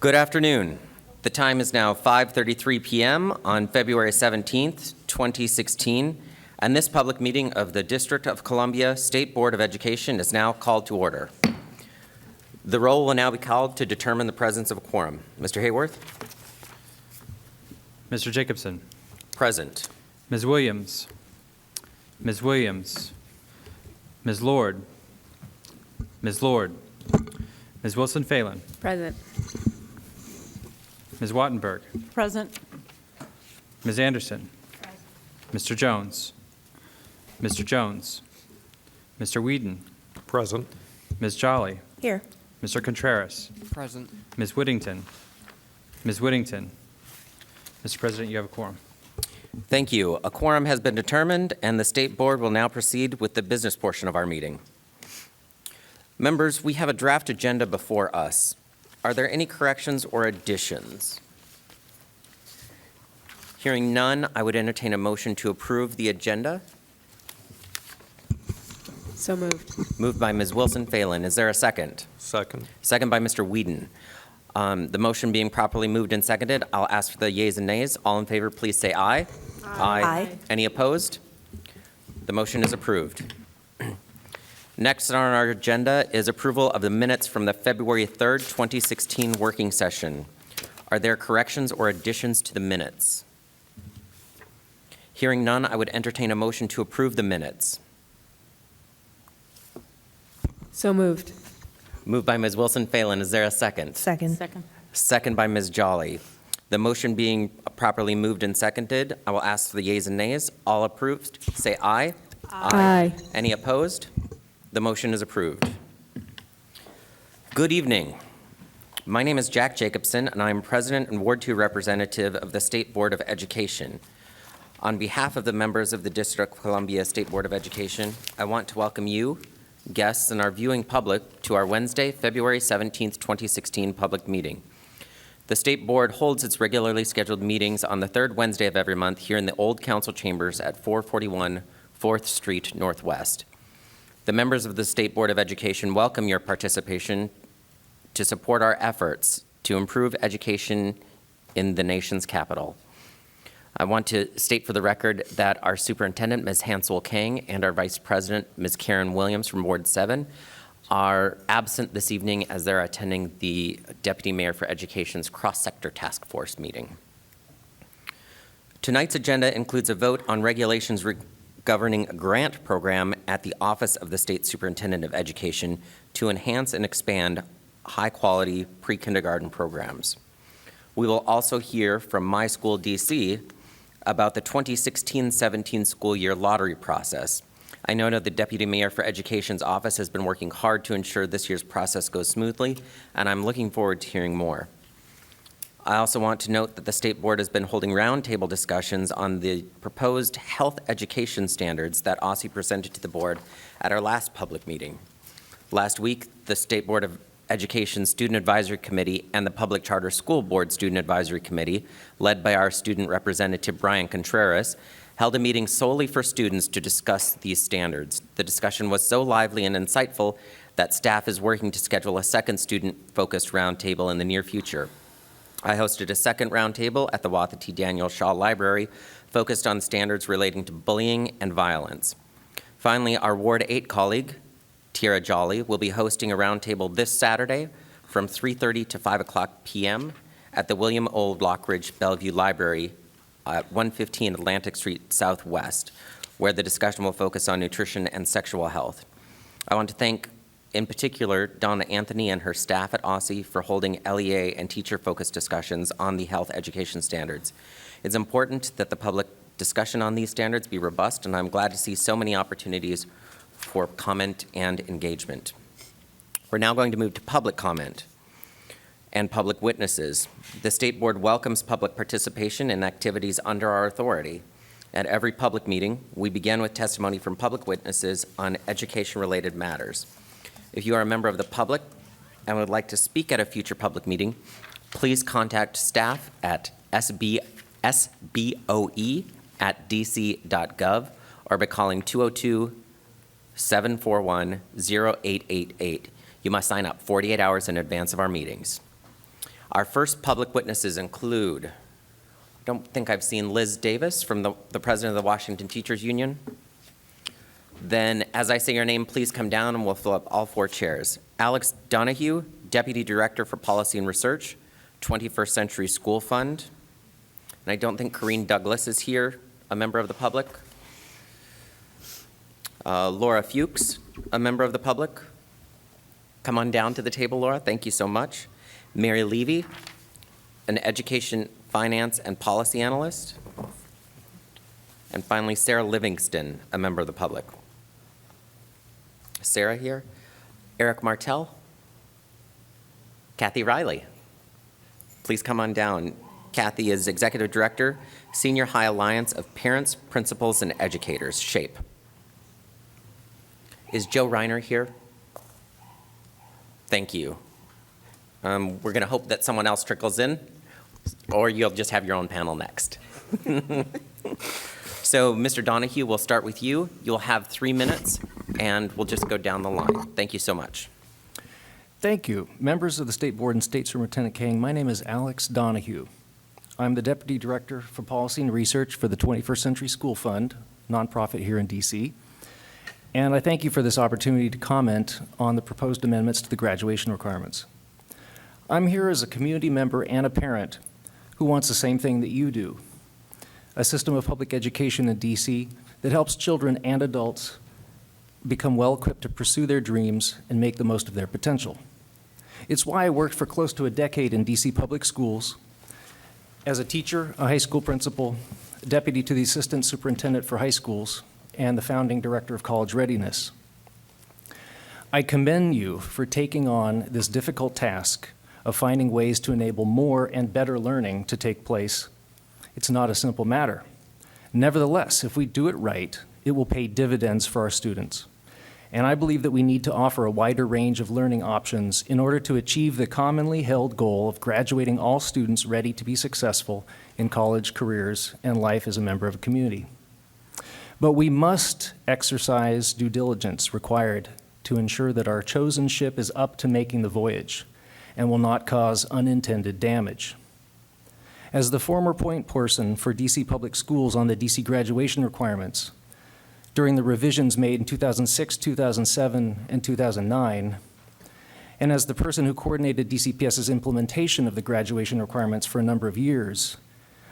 Good afternoon. The time is now 5:33 p.m. on February 17th, 2016, and this public meeting of the District of Columbia State Board of Education is now called to order. The roll will now be called to determine the presence of a quorum. Mr. Hayworth? Mr. Jacobson. Present. Ms. Williams. Ms. Williams. Ms. Lord. Ms. Lord. Ms. Wilson-Phelan. Present. Ms. Wattenberg. Present. Ms. Anderson. Mr. Jones. Mr. Jones. Mr. Whedon. Present. Ms. Jolly. Here. Mr. Contreras. Present. Ms. Whittington. Ms. Whittington. Mr. President, you have a quorum. Thank you. A quorum has been determined, and the State Board will now proceed with the business portion of our meeting. Members, we have a draft agenda before us. Are there any corrections or additions? Hearing none, I would entertain a motion to approve the agenda. So moved. Moved by Ms. Wilson-Phelan. Is there a second? Second. Second by Mr. Whedon. The motion being properly moved and seconded, I'll ask for the yeas and nays. All in favor, please say aye. Aye. Any opposed? The motion is approved. Next on our agenda is approval of the minutes from the February 3rd, 2016 working session. Are there corrections or additions to the minutes? Hearing none, I would entertain a motion to approve the minutes. So moved. Moved by Ms. Wilson-Phelan. Is there a second? Second. Second by Ms. Jolly. The motion being properly moved and seconded, I will ask for the yeas and nays. All approved, say aye. Aye. Any opposed? The motion is approved. Good evening. My name is Jack Jacobson, and I am President and Ward 2 Representative of the State Board of Education. On behalf of the members of the District of Columbia State Board of Education, I want to welcome you, guests, and our viewing public to our Wednesday, February 17th, 2016 public meeting. The State Board holds its regularly scheduled meetings on the third Wednesday of every month here in the Old Council Chambers at 441 4th Street Northwest. The members of the State Board of Education welcome your participation to support our efforts to improve education in the nation's capital. I want to state for the record that our Superintendent, Ms. Hansel Kang, and our Vice President, Ms. Karen Williams from Ward 7, are absent this evening as they're attending the Deputy Mayor for Education's Cross-Sector Task Force meeting. Tonight's agenda includes a vote on regulations governing a grant program at the Office of the State Superintendent of Education to enhance and expand high-quality pre-kindergarten programs. We will also hear from My School DC about the 2016-17 school year lottery process. I know that the Deputy Mayor for Education's office has been working hard to ensure this year's process goes smoothly, and I'm looking forward to hearing more. I also want to note that the State Board has been holding roundtable discussions on the proposed health education standards that OSSE presented to the board at our last public meeting. Last week, the State Board of Education Student Advisory Committee and the Public Charter School Board Student Advisory Committee, led by our student representative Brian Contreras, held a meeting solely for students to discuss these standards. The discussion was so lively and insightful that staff is working to schedule a second student-focused roundtable in the near future. I hosted a second roundtable at the Watha T. Daniel Shaw Library focused on standards relating to bullying and violence. Finally, our Ward 8 colleague, Tiara Jolly, will be hosting a roundtable this Saturday from 3:30 to 5 o'clock p.m. at the William Old Lockridge Bellevue Library at 115 Atlantic Street Southwest, where the discussion will focus on nutrition and sexual health. I want to thank, in particular, Donna Anthony and her staff at OSSE for holding LEA and teacher-focused discussions on the health education standards. It's important that the public discussion on these standards be robust, and I'm glad to see so many opportunities for comment and engagement. We're now going to move to public comment and public witnesses. The State Board welcomes public participation in activities under our authority. At every public meeting, we begin with testimony from public witnesses on education-related matters. If you are a member of the public and would like to speak at a future public meeting, please contact staff at SBOE@dc.gov or by calling 202-741-0888. You must sign up 48 hours in advance of our meetings. Our first public witnesses include, I don't think I've seen Liz Davis from the president of the Washington Teachers Union. Then, as I say your name, please come down and we'll fill up all 4 chairs. Alex Donahue, Deputy Director for Policy and Research, 21st Century School Fund. And I don't think Corrine Douglas is here, a member of the public. Laura Fuchs, a member of the public. Come on down to the table, Laura. Thank you so much. Mary Levy, an education, finance, and policy analyst. And finally, Sarah Livingston, a member of the public. Sarah here. Eric Martell. Kathy Riley. Please come on down. Kathy is Executive Director, Senior High Alliance of Parents, Principals, and Educators, SHAPE. Is Joe Reiner here? Thank you. We're going to hope that someone else trickles in, or you'll just have your own panel next. So, Mr. Donahue, we'll start with you. You'll have 3 minutes, and we'll just go down the line. Thank you so much. Thank you. Members of the State Board and State Superintendent King, my name is Alex Donahue. I'm the Deputy Director for Policy and Research for the 21st Century School Fund, nonprofit here in DC. And I thank you for this opportunity to comment on the proposed amendments to the graduation requirements. I'm here as a community member and a parent who wants the same thing that you do: a system of public education in DC that helps children and adults become well-equipped to pursue their dreams and make the most of their potential. It's why I worked for close to a decade in DC public schools as a teacher, a high school principal, deputy to the assistant superintendent for high schools, and the founding director of college readiness. I commend you for taking on this difficult task of finding ways to enable more and better learning to take place. It's not a simple matter. Nevertheless, if we do it right, it will pay dividends for our students. And I believe that we need to offer a wider range of learning options in order to achieve the commonly held goal of graduating all students ready to be successful in college, careers, and life as a member of a community. But we must exercise due diligence required to ensure that our chosen ship is up to making the voyage and will not cause unintended damage. As the former point person for DC Public Schools on the DC graduation requirements, during the revisions made in 2006, 2007, and 2009, and as the person who coordinated DCPS's implementation of the graduation requirements for a number of years,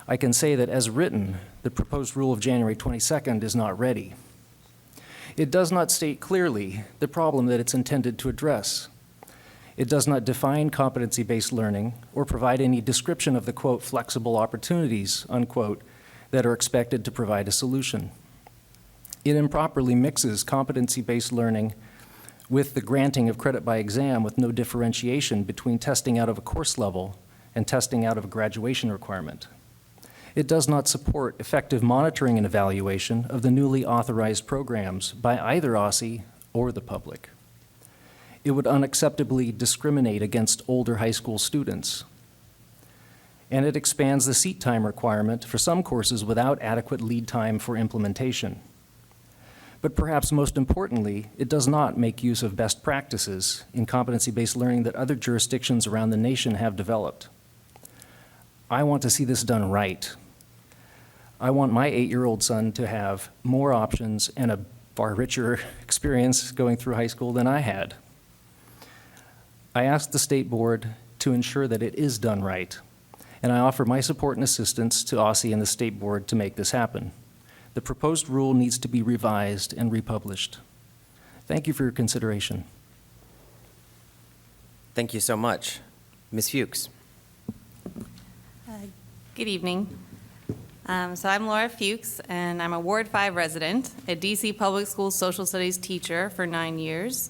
I can say that as written, the proposed rule of January 22nd is not ready. It does not state clearly the problem that it's intended to address. It does not define competency-based learning or provide any description of the, quote, flexible opportunities, unquote, that are expected to provide a solution. It improperly mixes competency-based learning with the granting of credit by exam with no differentiation between testing out of a course level and testing out of a graduation requirement. It does not support effective monitoring and evaluation of the newly authorized programs by either OSSE or the public. It would unacceptably discriminate against older high school students. And it expands the seat time requirement for some courses without adequate lead time for implementation. But perhaps most importantly, it does not make use of best practices in competency-based learning that other jurisdictions around the nation have developed. I want to see this done right. I want my 8-year-old son to have more options and a far richer experience going through high school than I had. I asked the State Board to ensure that it is done right, and I offer my support and assistance to OSSE and the State Board to make this happen. The proposed rule needs to be revised and republished. Thank you for your consideration. Thank you so much. Ms. Fuchs. Good evening. So I'm Laura Fuchs, and I'm a Ward 5 resident, a DC Public Schools Social Studies teacher for 9 years.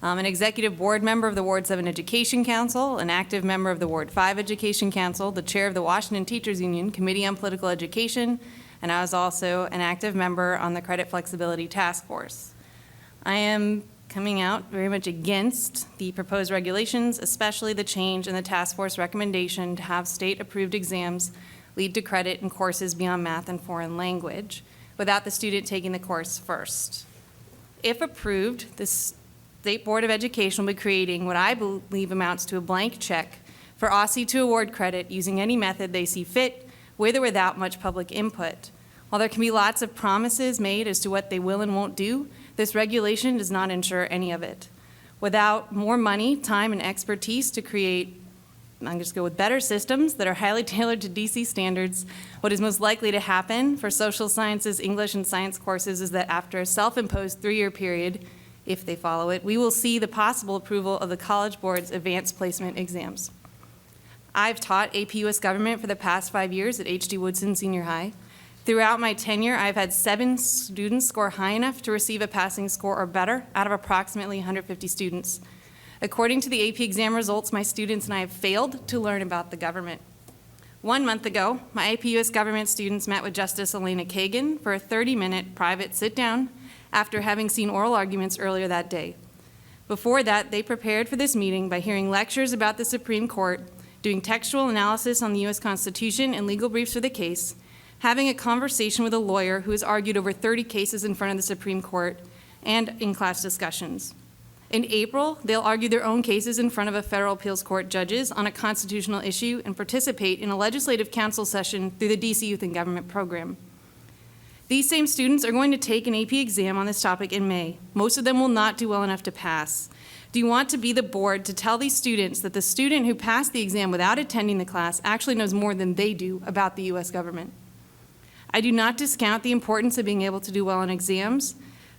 I'm an executive board member of the Ward 7 Education Council, an active member of the Ward 5 Education Council, the chair of the Washington Teachers Union Committee on Political Education, and I was also an active member on the Credit Flexibility Task Force. I am coming out very much against the proposed regulations, especially the change in the task force recommendation to have state-approved exams lead to credit in courses beyond math and foreign language without the student taking the course first. If approved, the State Board of Education will be creating what I believe amounts to a blank check for OSSI to award credit using any method they see fit, with or without much public input. While there can be lots of promises made as to what they will and won't do, this regulation does not ensure any of it. Without more money, time, and expertise to create, I'm just go with better systems that are highly tailored to DC standards, what is most likely to happen for social sciences, English, and science courses is that after a self-imposed 3-year period, if they follow it, we will see the possible approval of the College Board's advanced placement exams. I've taught AP US Government for the past 5 years at H.D. Woodson Senior High. Throughout my tenure, I've had 7 students score high enough to receive a passing score or better out of approximately 150 students. According to the AP exam results, my students and I have failed to learn about the government. 1 month ago, my AP US Government students met with Justice Elena Kagan for a 30-minute private sit-down after having seen oral arguments earlier that day. Before that, they prepared for this meeting by hearing lectures about the Supreme Court, doing textual analysis on the U.S. Constitution and legal briefs for the case, having a conversation with a lawyer who has argued over 30 cases in front of the Supreme Court, and in-class discussions. In April, they'll argue their own cases in front of a federal appeals court judges on a constitutional issue and participate in a legislative council session through the DC Youth and Government program. These same students are going to take an AP exam on this topic in May. Most of them will not do well enough to pass. Do you want to be the board to tell these students that the student who passed the exam without attending the class actually knows more than they do about the U.S. government? I do not discount the importance of being able to do well on exams,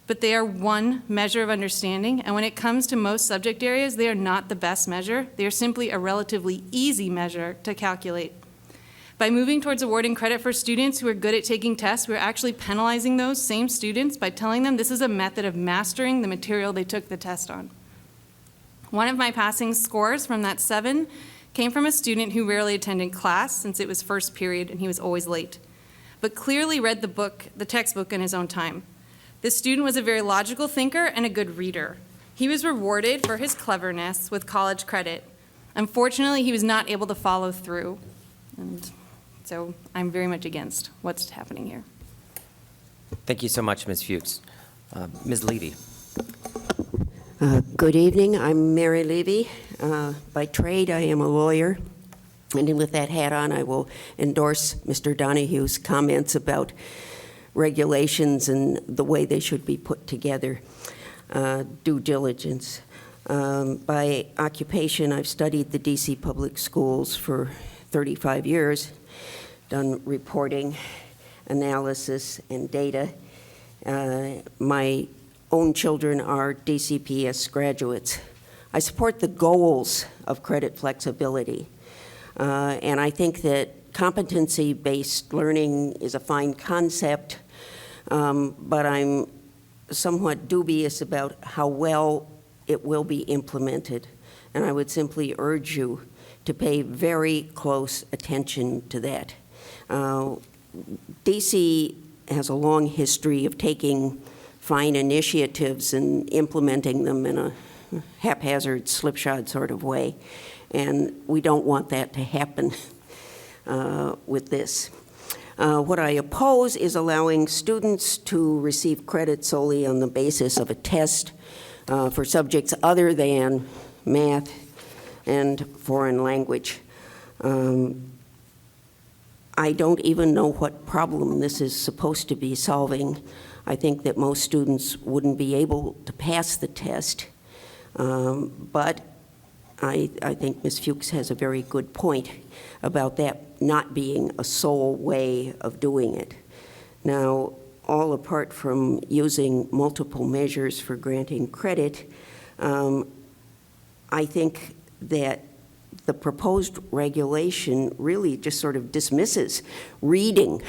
but they are one measure of understanding, and when it comes to most subject areas, they are not the best measure. They are simply a relatively easy measure to calculate. By moving towards awarding credit for students who are good at taking tests, we're actually penalizing those same students by telling them this is a method of mastering the material they took the test on. One of my passing scores from that 7 came from a student who rarely attended class since it was first period and he was always late, but clearly read the textbook in his own time. This student was a very logical thinker and a good reader. He was rewarded for his cleverness with college credit. Unfortunately, he was not able to follow through, and so I'm very much against what's happening here. Thank you so much, Ms. Fuchs. Ms. Levy. Good evening. I'm Mary Levy. By trade, I am a lawyer. And with that hat on, I will endorse Mr. Donahue's comments about regulations and the way they should be put together, due diligence. By occupation, I've studied the DC public schools for 35 years, done reporting, analysis, and data. My own children are DCPS graduates. I support the goals of credit flexibility, and I think that competency-based learning is a fine concept, but I'm somewhat dubious about how well it will be implemented, and I would simply urge you to pay very close attention to that. DC has a long history of taking fine initiatives and implementing them in a haphazard, slipshod sort of way, and we don't want that to happen with this. What I oppose is allowing students to receive credit solely on the basis of a test for subjects other than math and foreign language. I don't even know what problem this is supposed to be solving. I think that most students wouldn't be able to pass the test, but I think Ms. Fuchs has a very good point about that not being a sole way of doing it. Now, all apart from using multiple measures for granting credit, I think that the proposed regulation really just sort of dismisses reading,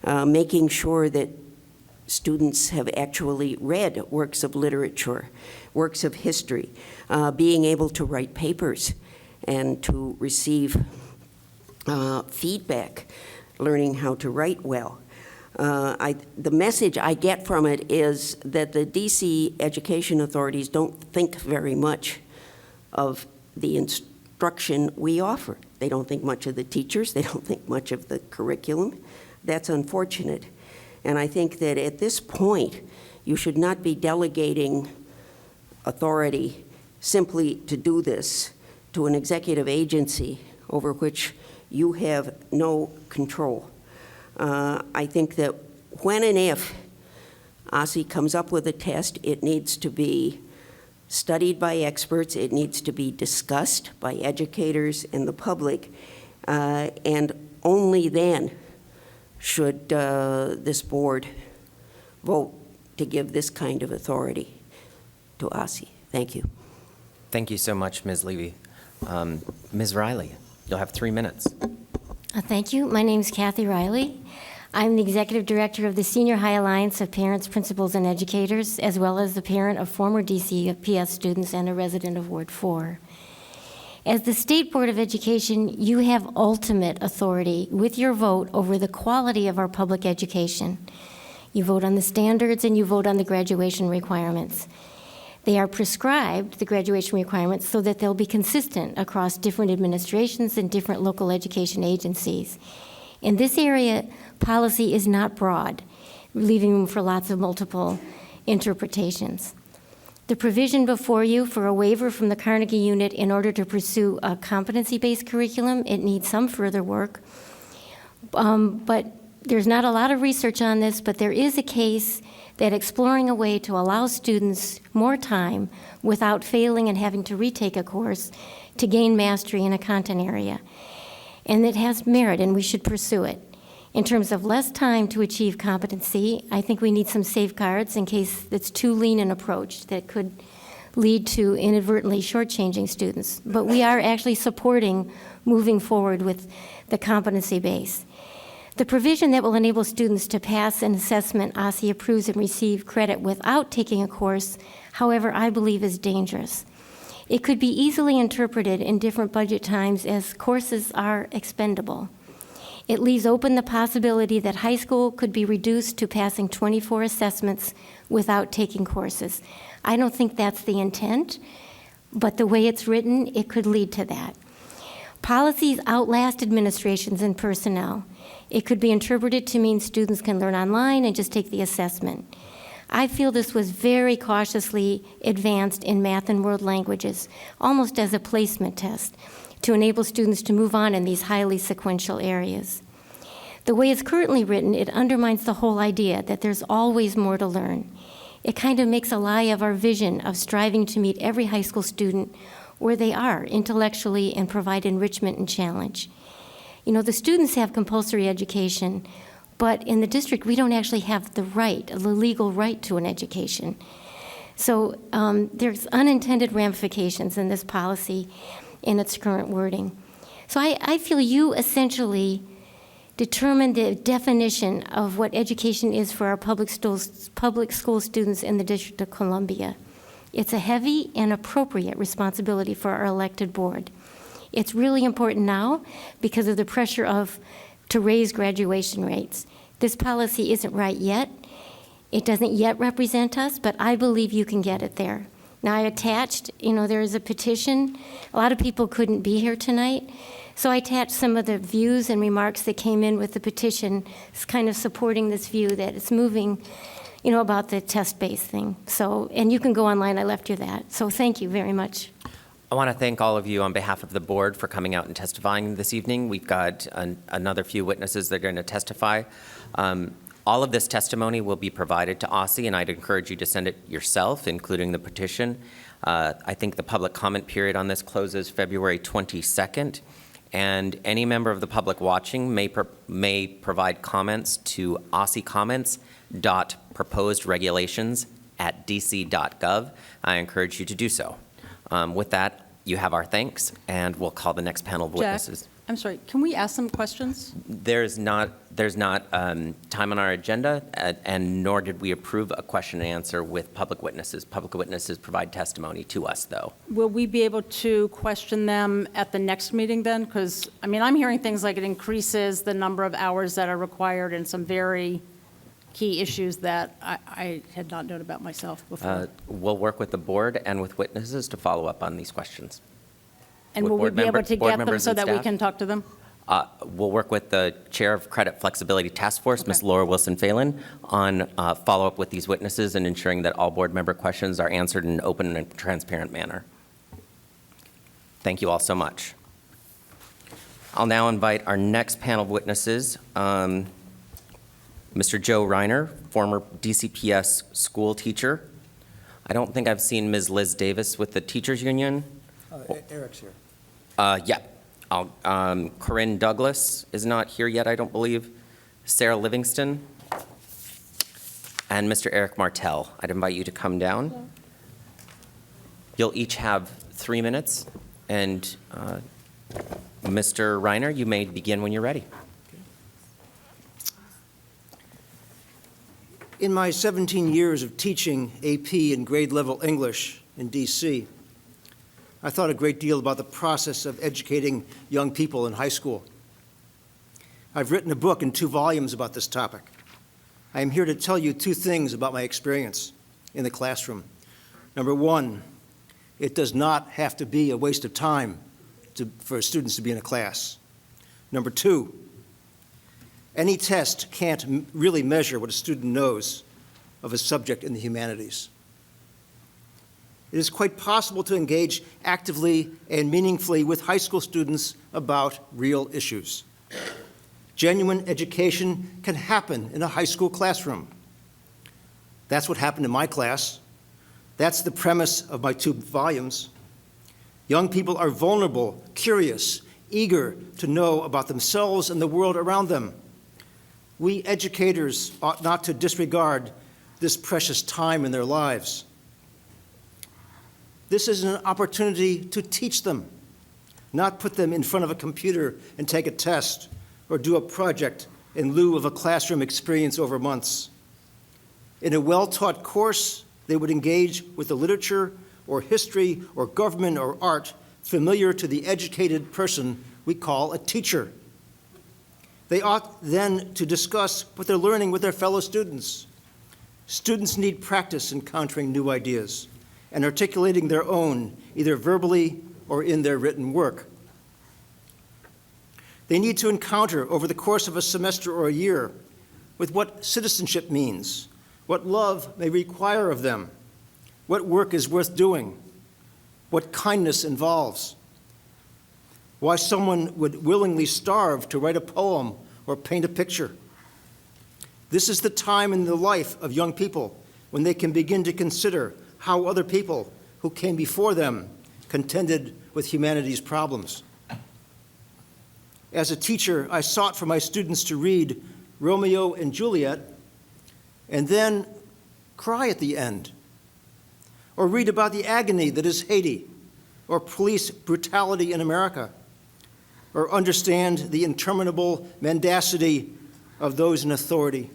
making sure that students have actually read works of literature, works of history, being able to write papers and to receive feedback, learning how to write well. The message I get from it is that the DC education authorities don't think very much of the instruction we offer. They don't think much of the teachers. They don't think much of the curriculum. That's unfortunate. And I think that at this point, you should not be delegating authority simply to do this to an executive agency over which you have no control. I think that when and if OSSI comes up with a test, it needs to be studied by experts, it needs to be discussed by educators and the public, and only then should this board vote to give this kind of authority to OSSI. Thank you. Thank you so much, Ms. Levy. Ms. Riley, you'll have 3 minutes. Thank you. My name is Kathy Riley. I'm the Executive Director of the Senior High Alliance of Parents, Principals, and Educators, as well as the parent of former DCPS students and a resident of Ward 4. As the State Board of Education, you have ultimate authority with your vote over the quality of our public education. You vote on the standards and you vote on the graduation requirements. They are prescribed, the graduation requirements, so that they'll be consistent across different administrations and different local education agencies. In this area, policy is not broad, leaving room for lots of multiple interpretations. The provision before you for a waiver from the Carnegie Unit in order to pursue a competency-based curriculum, it needs some further work. But there's not a lot of research on this, but there is a case that exploring a way to allow students more time without failing and having to retake a course to gain mastery in a content area. And it has merit, and we should pursue it. In terms of less time to achieve competency, I think we need some safeguards in case it's too lean an approach that could lead to inadvertently shortchanging students. But we are actually supporting moving forward with the competency base. The provision that will enable students to pass an assessment OSSI approves and receive credit without taking a course, however, I believe is dangerous. It could be easily interpreted in different budget times as courses are expendable. It leaves open the possibility that high school could be reduced to passing 24 assessments without taking courses. I don't think that's the intent, but the way it's written, it could lead to that. Policies outlast administrations and personnel. It could be interpreted to mean students can learn online and just take the assessment. I feel this was very cautiously advanced in math and world languages, almost as a placement test, to enable students to move on in these highly sequential areas. The way it's currently written, it undermines the whole idea that there's always more to learn. It kind of makes a lie of our vision of striving to meet every high school student where they are intellectually and provide enrichment and challenge. You know, the students have compulsory education, but in the district, we don't actually have the legal right to an education. So there's unintended ramifications in this policy in its current wording. So I feel you essentially determined the definition of what education is for our public school students in the District of Columbia. It's a heavy and appropriate responsibility for our elected board. It's really important now because of the pressure to raise graduation rates. This policy isn't right yet. It doesn't yet represent us, but I believe you can get it there. Now, I attached, there is a petition. A lot of people couldn't be here tonight, so I attached some of the views and remarks that came in with the petition. It's kind of supporting this view that it's moving, about the test-based thing. So, and you can go online, I left you that. So thank you very much. I want to thank all of you on behalf of the board for coming out and testifying this evening. We've got another few witnesses that are going to testify. All of this testimony will be provided to OSSI, and I'd encourage you to send it yourself, including the petition. I think the public comment period on this closes February 22nd, and any member of the public watching may provide comments to ossicomments.proposedregulations@dc.gov. I encourage you to do so. With that, you have our thanks, and we'll call the next panel of witnesses. Jack, I'm sorry, can we ask some questions? There's not time on our agenda, and nor did we approve a question and answer with public witnesses. Public witnesses provide testimony to us, though. Will we be able to question them at the next meeting then? Because, I'm hearing things like it increases the number of hours that are required and some very key issues that I had not known about myself before. We'll work with the board and with witnesses to follow up on these questions. And with will we board be able members- to board get them members so and that we staff. can talk to them? We'll work with the Chair of Credit Flexibility Task Force, Okay. Ms. Laura Wilson-Phelan, on follow-up with these witnesses and ensuring that all board member questions are answered in an open and transparent manner. Thank you all so much. I'll now invite our next panel of witnesses, Mr. Joe Reiner, former DCPS school teacher. I don't think I've seen Ms. Liz Davis with the Teachers Union. Eric's here. Yeah. Corinne Douglas is not here yet, I don't believe. Sarah Livingston. And Mr. Eric Martell. I'd invite you to come down. You'll each have 3 minutes. And Mr. Reiner, you may begin when you're ready. In my 17 years of teaching AP and grade level English in DC, I thought a great deal about the process of educating young people in high school. I've written a book in 2 volumes about this topic. I am here to tell you 2 things about my experience in the classroom. Number 1, it does not have to be a waste of time for students to be in a class. Number 2, any test can't really measure what a student knows of a subject in the humanities. It is quite possible to engage actively and meaningfully with high school students about real issues. Genuine education can happen in a high school classroom. That's what happened in my class. That's the premise of my 2 volumes. Young people are vulnerable, curious, eager to know about themselves and the world around them. We educators ought not to disregard this precious time in their lives. This is an opportunity to teach them, not put them in front of a computer and take a test or do a project in lieu of a classroom experience over months. In a well-taught course, they would engage with the literature or history or government or art familiar to the educated person we call a teacher. They ought then to discuss what they're learning with their fellow students. Students need practice encountering new ideas and articulating their own, either verbally or in their written work. They need to encounter over the course of a semester or a year with what citizenship means, what love may require of them, what work is worth doing, what kindness involves, why someone would willingly starve to write a poem or paint a picture. This is the time in the life of young people when they can begin to consider how other people who came before them contended with humanity's problems. As a teacher, I sought for my students to read Romeo and Juliet and then cry at the end, or read about the agony that is Haiti, or police brutality in America, or understand the interminable mendacity of those in authority.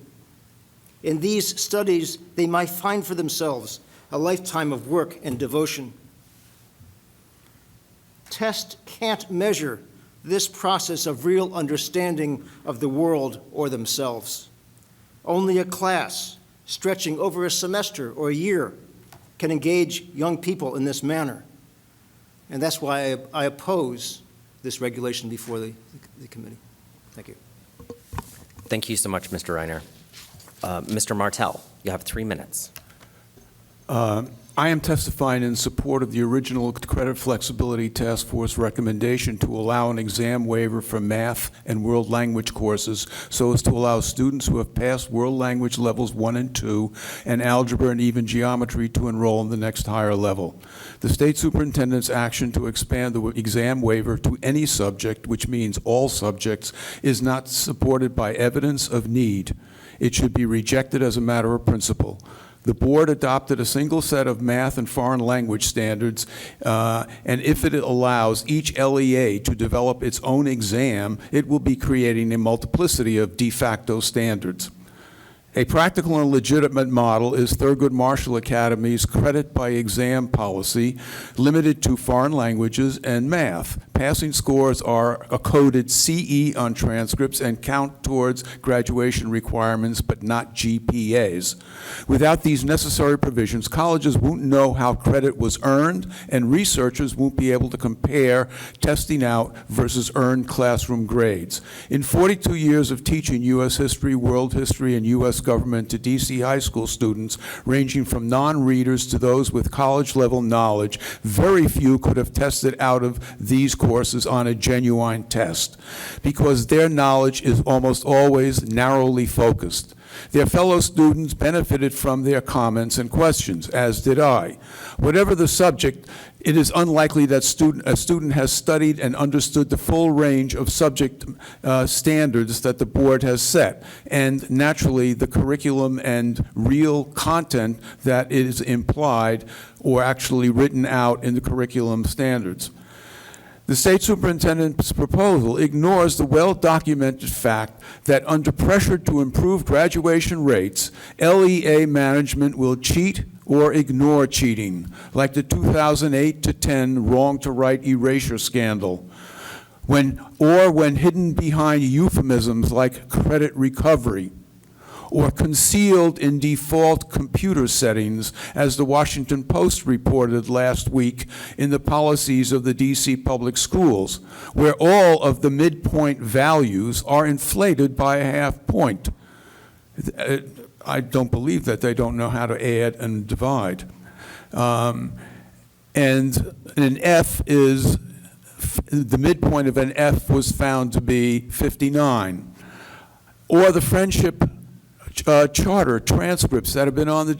In these studies, they might find for themselves a lifetime of work and devotion. Tests can't measure this process of real understanding of the world or themselves. Only a class stretching over a semester or a year can engage young people in this manner. And that's why I oppose this regulation before the committee. Thank you. Thank you so much, Mr. Reiner. Mr. Martell, you have 3 minutes. I am testifying in support of the original Credit Flexibility Task Force recommendation to allow an exam waiver for math and world language courses so as to allow students who have passed world language levels 1 and 2 and algebra and even geometry to enroll in the next higher level. The state superintendent's action to expand the exam waiver to any subject, which means all subjects, is not supported by evidence of need. It should be rejected as a matter of principle. The board adopted a single set of math and foreign language standards, and if it allows each LEA to develop its own exam, it will be creating a multiplicity of de facto standards. A practical and legitimate model is Thurgood Marshall Academy's credit by exam policy, limited to foreign languages and math. passing scores are a coded CE on transcripts and count towards graduation requirements, but not GPAs. Without these necessary provisions, colleges won't know how credit was earned, and researchers won't be able to compare testing out versus earned classroom grades. In 42 years of teaching U.S. history, world history, and U.S. government to D.C. high school students, ranging from non-readers to those with college-level knowledge, very few could have tested out of these courses on a genuine test, because their knowledge is almost always narrowly focused. Their fellow students benefited from their comments and questions, as did I. Whatever the subject, it is unlikely that a student has studied and understood the full range of subject standards that the board has set, and naturally the curriculum and real content that is implied or actually written out in the curriculum standards. The state superintendent's proposal ignores the well-documented fact that under pressure to improve graduation rates, LEA management will cheat or ignore cheating, like the 2008-10 wrong-to-right erasure scandal, when hidden behind euphemisms like credit recovery, or concealed in default computer settings, as the Washington Post reported last week in the policies of the D.C. public schools, where all of the midpoint values are inflated by a half point. I don't believe that they don't know how to add and divide. And an F is, the midpoint of an F was found to be 59. Or the friendship charter transcripts that have been on the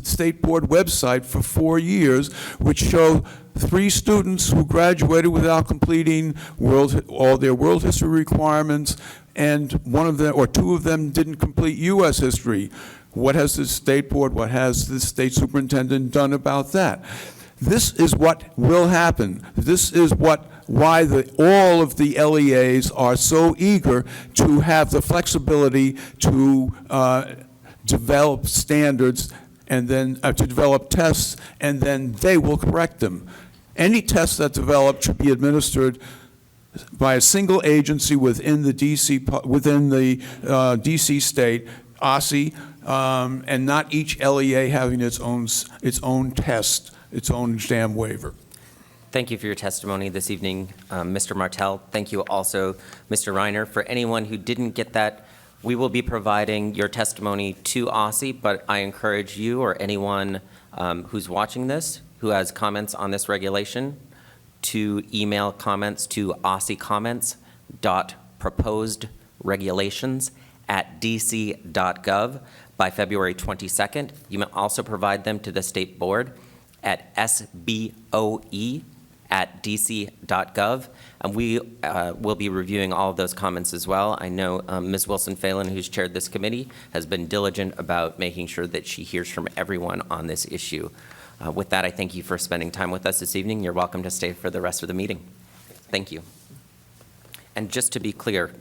state board website for 4 years, which show 3 students who graduated without completing all their world history requirements, and 1 of them or 2 of them didn't complete U.S. history. What has the state board, what has the state superintendent done about that? This is what will happen. This is why all of the LEAs are so eager to have the flexibility to develop standards and then to develop tests, and then they will correct them. Any tests that develop should be administered by a single agency within the DC state, OSSI, and not each LEA having its own test, its own exam waiver. Thank you for your testimony this evening, Mr. Martell. Thank you also, Mr. Reiner. For anyone who didn't get that, we will be providing your testimony to OSSI, but I encourage you or anyone who's watching this who has comments on this regulation to email comments to ossicomments.proposedregulations@dc.gov by February 22nd. You may also provide them to the state board at SBOE@dc.gov, and we will be reviewing all of those comments as well. I know Ms. Wilson-Phelan, who's chaired this committee, has been diligent about making sure that she hears from everyone on this issue. With that, I thank you for spending time with us this evening. You're welcome to stay for the rest of the meeting. Thank you. And just to be clear,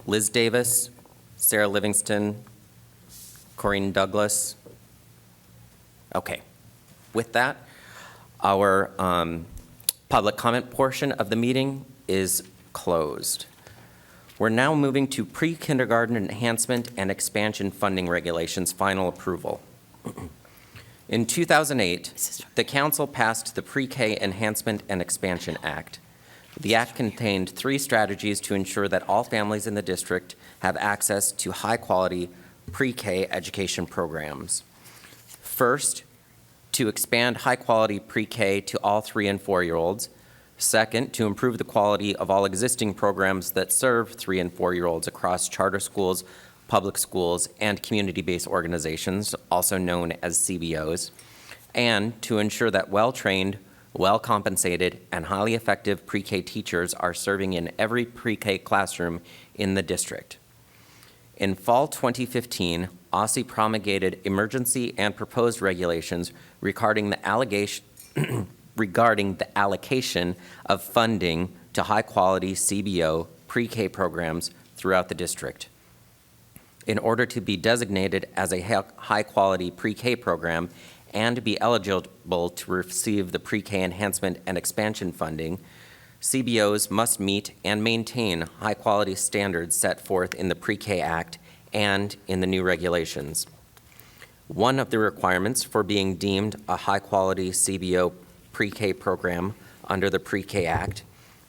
Liz Davis, Sarah Livingston, Corinne Douglas. Okay. With that, our public comment portion of the meeting is closed. We're now moving to pre-kindergarten enhancement and expansion funding regulations final approval. In 2008, the Council passed the Pre-K Enhancement and Expansion Act. The Act contained 3 strategies to ensure that all families in the district have access to high-quality pre-K education programs. First, to expand high-quality pre-K to all 3- and 4-year-olds. Second, to improve the quality of all existing programs that serve 3- and 4-year-olds across charter schools, public schools, and community-based organizations, also known as CBOs, and to ensure that well-trained, well-compensated, and highly effective pre-K teachers are serving in every pre-K classroom in the district. In fall 2015, OSSI promulgated emergency and proposed regulations regarding the allocation of funding to high-quality CBO pre-K programs throughout the district. In order to be designated as a high-quality pre-K program and be eligible to receive the pre-K enhancement and expansion funding, CBOs must meet and maintain high-quality standards set forth in the Pre-K Act and in the new regulations. One of the requirements for being deemed a high-quality CBO pre-K program under the Pre-K Act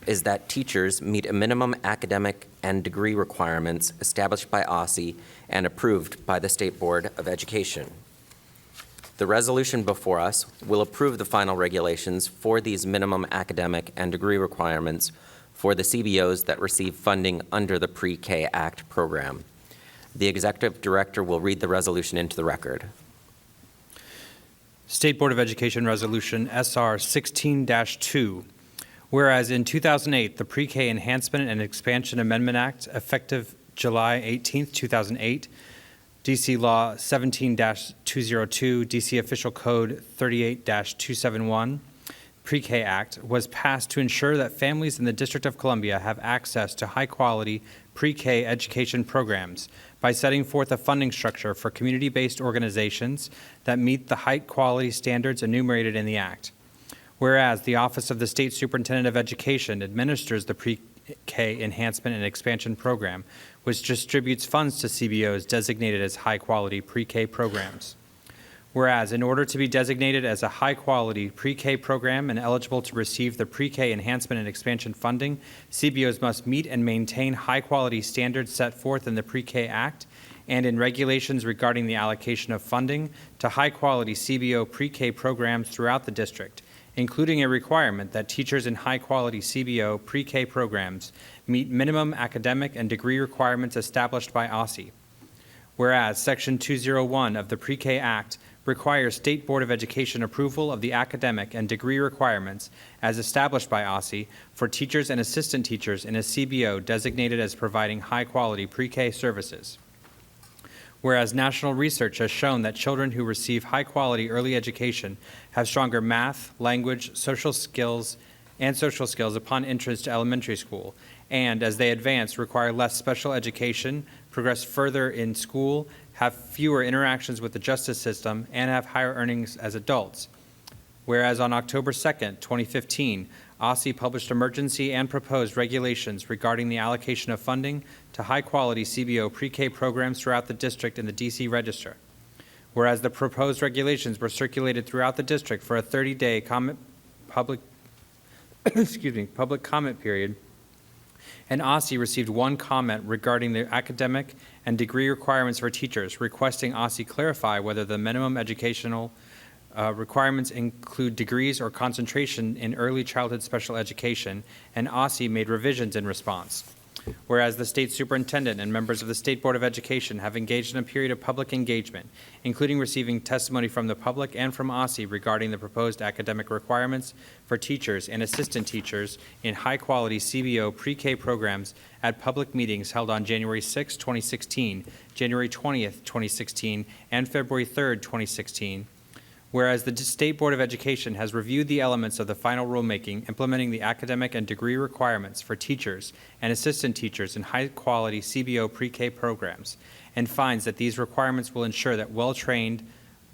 is that teachers meet a minimum academic and degree requirements established by OSSE and approved by the State Board of Education. The resolution before us will approve the final regulations for these minimum academic and degree requirements for the CBOs that receive funding under the Pre-K Act program. The Executive Director will read the resolution into the record. State Board of Education Resolution SR 16-2. Whereas in 2008, the Pre-K Enhancement and Expansion Amendment Act, effective July 18, 2008, DC Law 17-202, DC Official Code 38-271, Pre-K Act, was passed to ensure that families in the District of Columbia have access to high-quality pre-K education programs by setting forth a funding structure for community-based organizations that meet the high-quality standards enumerated in the Act. Whereas the Office of the State Superintendent of Education administers the Pre-K Enhancement and Expansion Program, which distributes funds to CBOs designated as high-quality pre-K programs. Whereas in order to be designated as a high-quality pre-K program and eligible to receive the Pre-K Enhancement and Expansion funding, CBOs must meet and maintain high-quality standards set forth in the Pre-K Act and in regulations regarding the allocation of funding to high-quality CBO pre-K programs throughout the district, including a requirement that teachers in high-quality CBO pre-K programs meet minimum academic and degree requirements established by OSSE. Whereas Section 201 of the Pre-K Act requires State Board of Education approval of the academic and degree requirements as established by OSSE for teachers and assistant teachers in a CBO designated as providing high-quality pre-K services. Whereas national research has shown that children who receive high-quality early education have stronger math, language, social skills upon entrance to elementary school, and as they advance require less special education, progress further in school, have fewer interactions with the justice system, and have higher earnings as adults. Whereas on October 2nd, 2015, OSSE published emergency and proposed regulations regarding the allocation of funding to high-quality CBO pre-K programs throughout the district in the DC Register. Whereas the proposed regulations were circulated throughout the district for a 30-day public comment period, and OSSE received one comment regarding the academic and degree requirements for teachers, requesting OSSE clarify whether the minimum educational requirements include degrees or concentration in early childhood special education, and OSSE made revisions in response. Whereas the state superintendent and members of the State Board of Education have engaged in a period of public engagement, including receiving testimony from the public and from OSSE regarding the proposed academic requirements for teachers and assistant teachers in high-quality CBO pre-K programs at public meetings held on January 6, 2016, January 20th, 2016, and February 3rd, 2016. Whereas the State Board of Education has reviewed the elements of the final rulemaking implementing the academic and degree requirements for teachers and assistant teachers in high-quality CBO pre-K programs, and finds that these requirements will ensure that well-trained,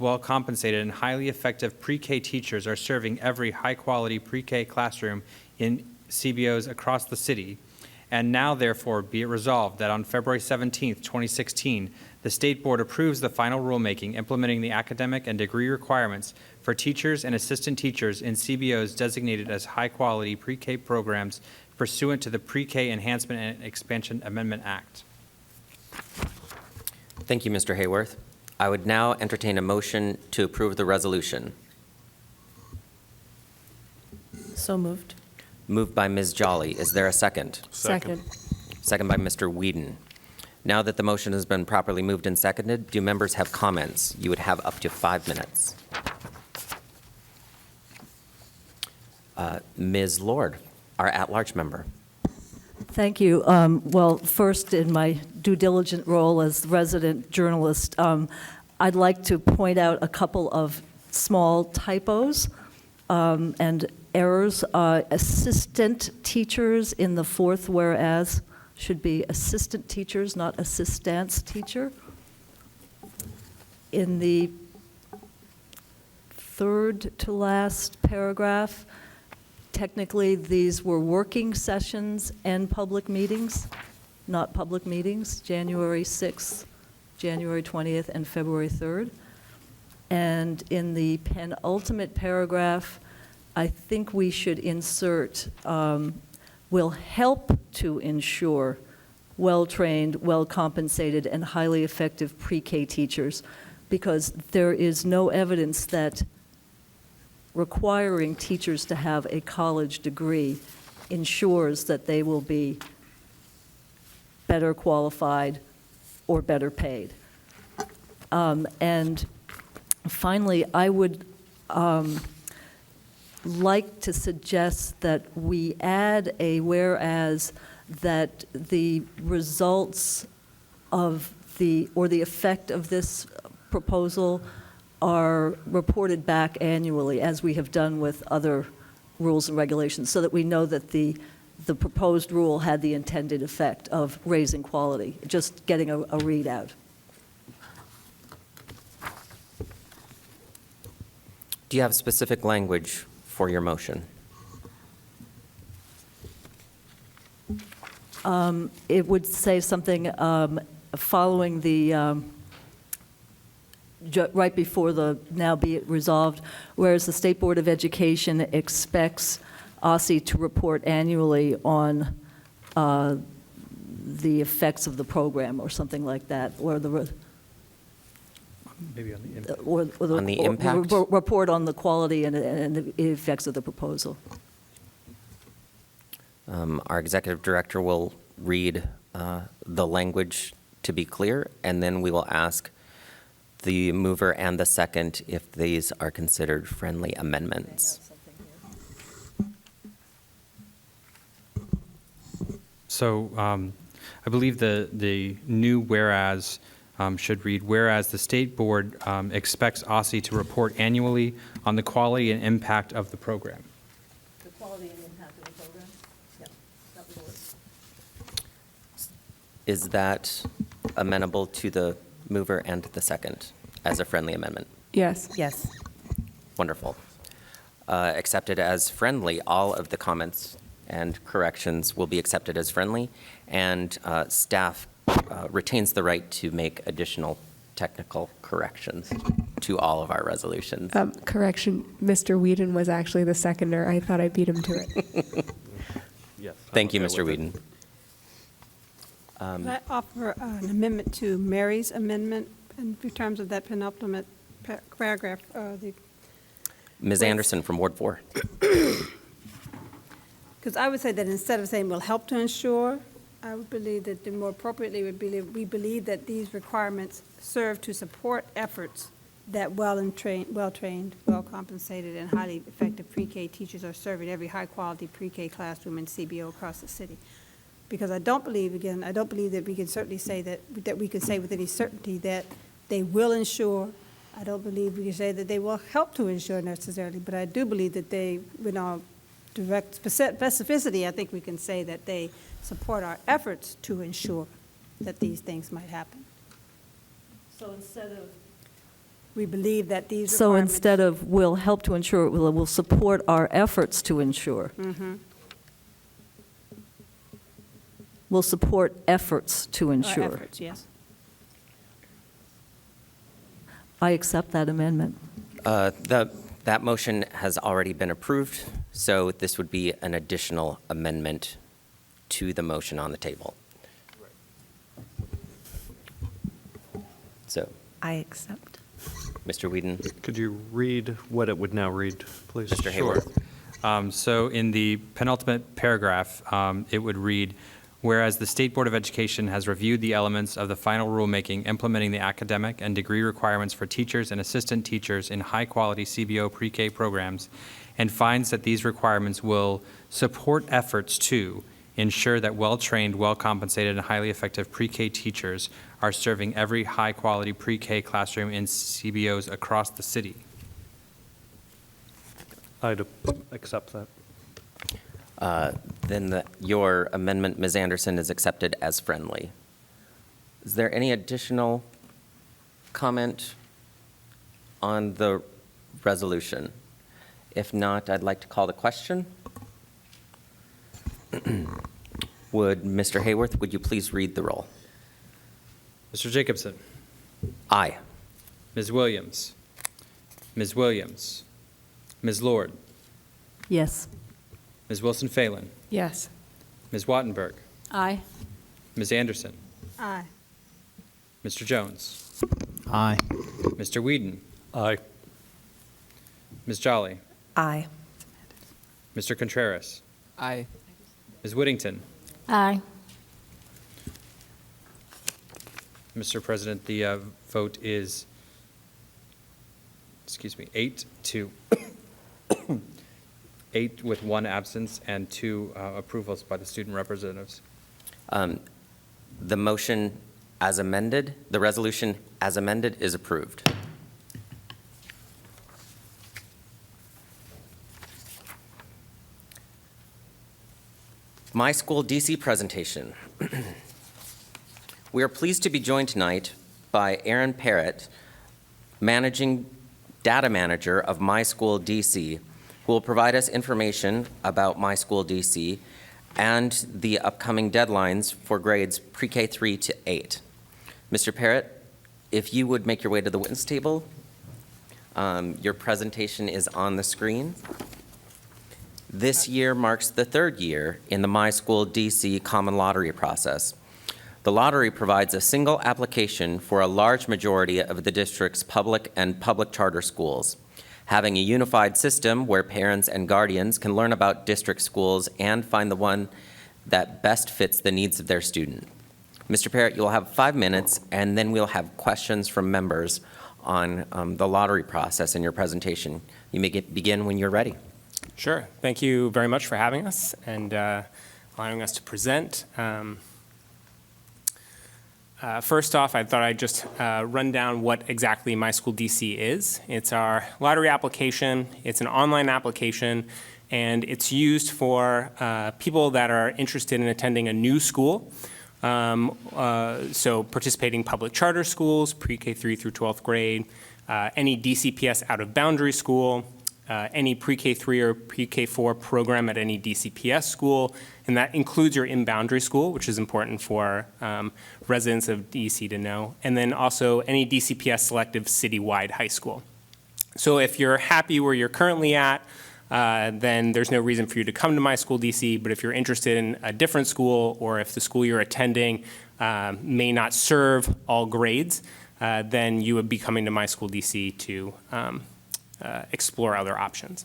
well-compensated, and highly effective pre-K teachers are serving every high-quality pre-K classroom in CBOs across the city. And now, therefore, be it resolved that on February 17, 2016, the State Board approves the final rulemaking implementing the academic and degree requirements for teachers and assistant teachers in CBOs designated as high-quality pre-K programs pursuant to the Pre-K Enhancement and Expansion Amendment Act. Thank you, Mr. Hayworth. I would now entertain a motion to approve the resolution. So moved. Moved by Ms. Jolly. Is there a second? Second. Second by Mr. Whedon. Now that the motion has been properly moved and seconded, do members have comments? You would have up to 5 minutes. Ms. Lord, our at-large member. Thank you. Well, first, in my due diligent role as resident journalist, I'd like to point out a couple of small typos and errors. Assistant teachers in the fourth whereas should be assistant teachers, not assistance teacher. In the third to last paragraph, technically, these were working sessions and public meetings, not public meetings, January 6th, January 20th, and February 3rd. And in the penultimate paragraph, I think we should insert, will help to ensure well-trained, well-compensated, and highly effective pre-K teachers, because there is no evidence that requiring teachers to have a college degree ensures that they will be better qualified or better paid. And finally, I would like to suggest that we add a whereas that the results of the effect of this proposal are reported back annually, as we have done with other rules and regulations, so that we know that the proposed rule had the intended effect of raising quality, just getting a readout. Do you have specific language for your motion? It would say something following the, right before the now be it resolved, whereas the State Board of Education expects OSSI to report annually on the effects of the program, or something like that, or the Maybe on the impact. On the impact? Report on the quality and the effects of the proposal. Our executive director will read the language to be clear, and then we will ask the mover and the second if these are considered friendly amendments. So I believe the new whereas should read, whereas the State Board expects OSSI to report annually on the quality and impact of the program. The quality and impact of the program? Yeah, that would work. Is that amenable to the mover and the second as a friendly amendment? Yes. Yes. Wonderful. Accepted as friendly. All of the comments and corrections will be accepted as friendly, and staff retains the right to make additional technical corrections to all of our resolutions. Correction, Mr. Whedon was actually the seconder. I thought I beat him to it. Yes. Thank you, Mr. Whedon. Could I offer an amendment to Mary's amendment in terms of that penultimate paragraph? Ms. Anderson from Ward 4. Because I would say that instead of saying will help to ensure, I would believe that the more appropriately would be, we believe that these requirements serve to support efforts that well-trained, well-compensated, and highly effective pre-K teachers are serving every high-quality pre-K classroom and CBO across the city. Because I don't believe, again, I don't believe that we can certainly say that we can say with any certainty that they will ensure. I don't believe we can say that they will help to ensure necessarily, but I do believe that they, with our direct specificity, I think we can say that they support our efforts to ensure that these things might happen. So instead of We believe that these So requirements. instead of will help to ensure, it will support our efforts to ensure. Will support efforts to Our ensure. efforts, yes. I accept that amendment. That motion has already been approved, so this would be an additional amendment to the motion on the table. So, I accept. Mr. Whedon, Could you read what it would now read, please? Mr. Hayward. So in the penultimate paragraph, it would read, whereas the State Board of Education has reviewed the elements of the final rulemaking implementing the academic and degree requirements for teachers and assistant teachers in high-quality CBO pre-K programs, and finds that these requirements will support efforts to ensure that well-trained, well-compensated, and highly effective pre-K teachers are serving every high-quality pre-K classroom in CBOs across the city. I'd accept that. Then your amendment, Ms. Anderson, is accepted as friendly. Is there any additional comment on the resolution? If not, I'd like to call the question. Would Mr. Hayworth, would you please read the roll? Mr. Jacobson. Aye. Ms. Williams. Ms. Williams. Ms. Lord. Yes. Ms. Wilson-Phelan. Yes. Ms. Wattenberg. Aye. Ms. Anderson. Aye. Mr. Jones. Aye. Mr. Whedon. Aye. Ms. Jolly. Aye. Mr. Contreras. Aye. Ms. Whittington. Aye. Mr. President, the vote is, 8-2. 8 with 1 absence and 2 approvals by the student representatives. The motion as amended, the resolution as amended is approved. My School DC presentation. We are pleased to be joined tonight by Aaron Parrott, Managing Data Manager of My School DC, who will provide us information about My School DC and the upcoming deadlines for grades pre-K 3 to 8. Mr. Parrott, if you would make your way to the witness table. Your presentation is on the screen. This year marks the 3rd year in the My School DC Common Lottery process. The lottery provides a single application for a large majority of the district's public and public charter schools, having a unified system where parents and guardians can learn about district schools and find the one that best fits the needs of their student. Mr. Parrott, you'll have 5 minutes, and then we'll have questions from members on the lottery process in your presentation. You may begin when you're ready. Sure. Thank you very much for having us and allowing us to present. First off, I thought I'd just run down what exactly My School DC is. It's our lottery application. It's an online application, and it's used for people that are interested in attending a new school. So participating public charter schools, pre-K 3 through 12th grade, any DCPS out-of-boundary school, any pre-K 3 or pre-K 4 program at any DCPS school, and that includes your in-boundary school, which is important for residents of DC to know, and then also any DCPS selective citywide high school. So if you're happy where you're currently at, then there's no reason for you to come to My School DC, but if you're interested in a different school or if the school you're attending may not serve all grades, then you would be coming to My School DC to explore other options.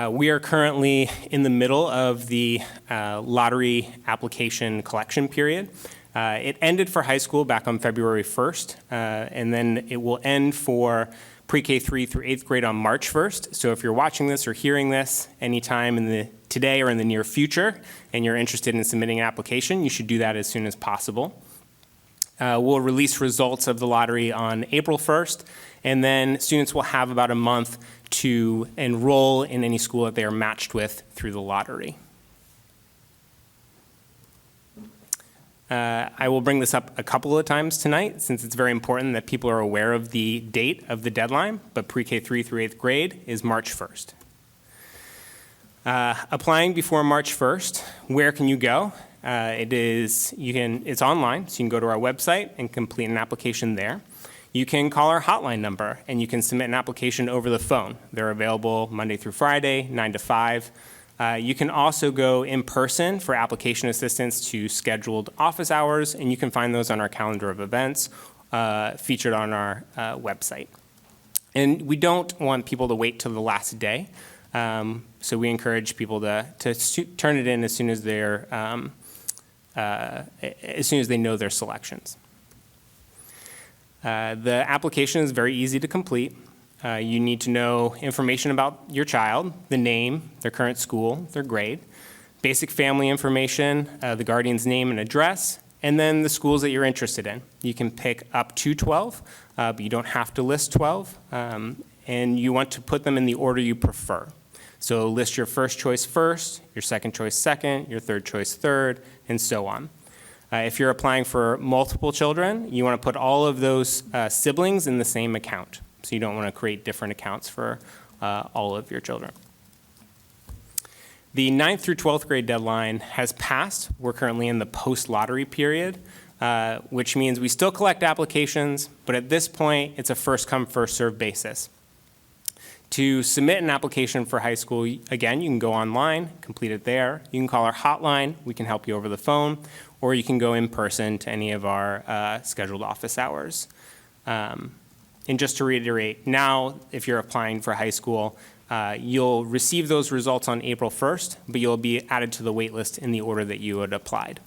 We are currently in the middle of the lottery application collection period. It ended for high school back on February 1st, and then it will end for pre-K 3 through 8th grade on March 1st. So if you're watching this or hearing this anytime in today or in the near future, and you're interested in submitting an application, you should do that as soon as possible. We'll release results of the lottery on April 1st, and then students will have about a month to enroll in any school that they are matched with through the lottery. I will bring this up a couple of times tonight since it's very important that people are aware of the date of the deadline, but pre-K 3 through 8th grade is March 1st. Applying before March 1st, where can you go? It's online, so you can go to our website and complete an application there. You can call our hotline number and you can submit an application over the phone. They're available Monday through Friday, 9 to 5. You can also go in person for application assistance to scheduled office hours, and you can find those on our calendar of events featured on our website. And we don't want people to wait till the last day, so we encourage people to turn it in as soon as they know their selections. The application is very easy to complete. You need to know information about your child, the name, their current school, their grade, basic family information, the guardian's name and address, and then the schools that you're interested in. You can pick up to 12, but you don't have to list 12, and you want to put them in the order you prefer. So list your first choice first, your second choice second, your third choice third, and so on. If you're applying for multiple children, you want to put all of those siblings in the same account. So you don't want to create different accounts for all of your children. The 9th through 12th grade deadline has passed. We're currently in the post-lottery period, which means we still collect applications, but at this point, it's a first-come, first-served basis. To submit an application for high school, again, you can go online, complete it there. You can call our hotline. We can help you over the phone, or you can go in person to any of our scheduled office hours. And just to reiterate, now, if you're applying for high school, you'll receive those results on April 1st, but you'll be added to the wait list in the order that you had applied.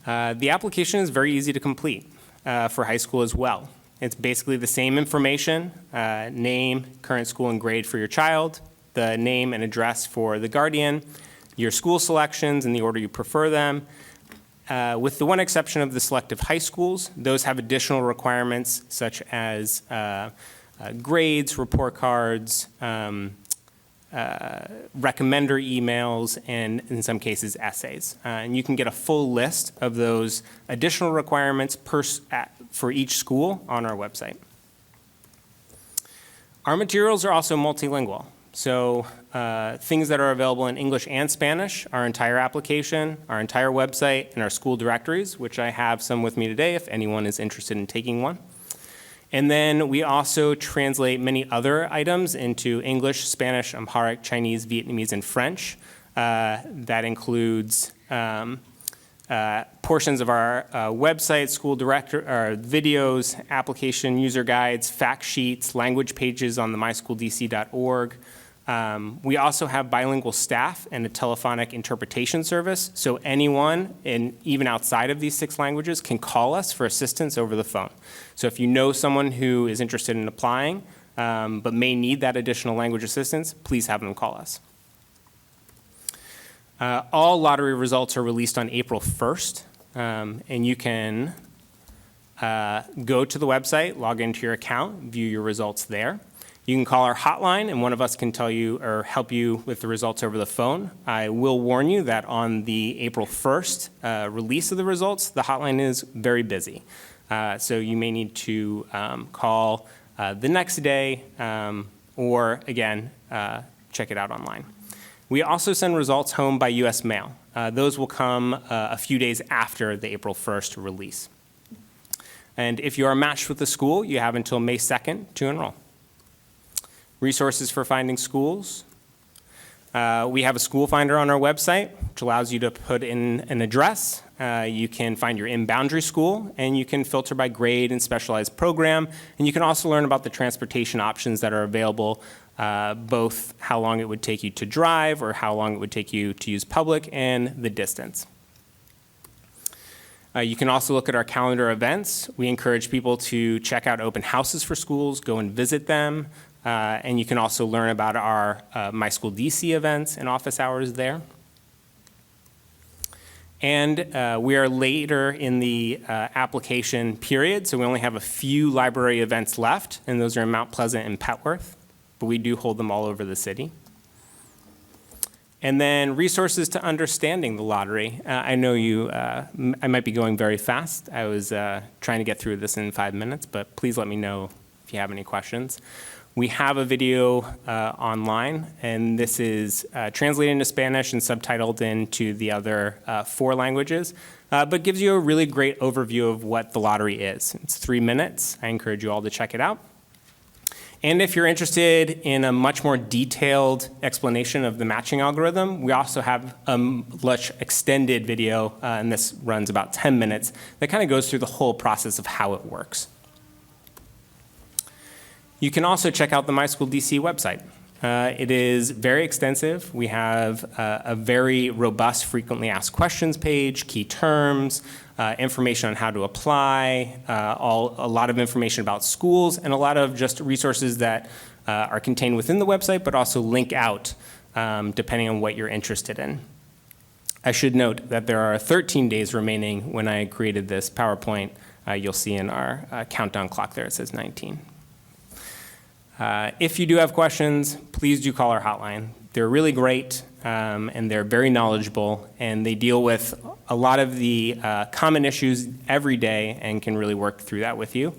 The application is very easy to complete for high school as well. It's basically the same information, name, current school and grade for your child, the name and address for the guardian, your school selections in the order you prefer them. With the one exception of the selective high schools, those have additional requirements such as grades, report cards, recommender emails, and in some cases, essays. And you can get a full list of those additional requirements for each school on our website. Our materials are also multilingual. So things that are available in English and Spanish, our entire application, our entire website, and our school directories, which I have some with me today if anyone is interested in taking one. And then we also translate many other items into English, Spanish, Amharic, Chinese, Vietnamese, and French. That includes portions of our website, school director, videos, application user guides, fact sheets, language pages on the mysschooldc.org. We also have bilingual staff and a telephonic interpretation service, so anyone, even outside of these 6 languages, can call us for assistance over the phone. So if you know someone who is interested in applying but may need that additional language assistance, please have them call us. All lottery results are released on April 1st, and you can go to the website, log into your account, view your results there. You can call our hotline, and one of us can tell you or help you with the results over the phone. I will warn you that on the April 1st release of the results, the hotline is very busy. So you may need to call the next day or, again, check it out online. We also send results home by U.S. mail. Those will come a few days after the April 1st release. And if you are matched with the school, you have until May 2nd to enroll. Resources for finding schools. We have a school finder on our website, which allows you to put in an address. You can find your in-boundary school, and you can filter by grade and specialized program. And you can also learn about the transportation options that are available, both how long it would take you to drive or how long it would take you to use public and the distance. You can also look at our calendar events. We encourage people to check out open houses for schools, go and visit them. And you can also learn about our My School DC events and office hours there. And we are later in the application period, so we only have a few library events left, and those are in Mount Pleasant and Petworth, but we do hold them all over the city. And then resources to understanding the lottery. I know I might be going very fast. I was trying to get through this in 5 minutes, but please let me know if you have any questions. We have a video online, and this is translated into Spanish and subtitled into the other 4 languages, but gives you a really great overview of what the lottery is. It's 3 minutes. I encourage you all to check it out. And if you're interested in a much more detailed explanation of the matching algorithm, we also have a much extended video, and this runs about 10 minutes, that kind of goes through the whole process of how it works. You can also check out the My School DC website. It is very extensive. We have a very robust frequently asked questions page, key terms, information on how to apply, a lot of information about schools, and a lot of just resources that are contained within the website, but also link out depending on what you're interested in. I should note that there are 13 days remaining when I created this PowerPoint. You'll see in our countdown clock there, it says 19. If you do have questions, please do call our hotline. They're really great, and they're very knowledgeable, and they deal with a lot of the common issues every day and can really work through that with you.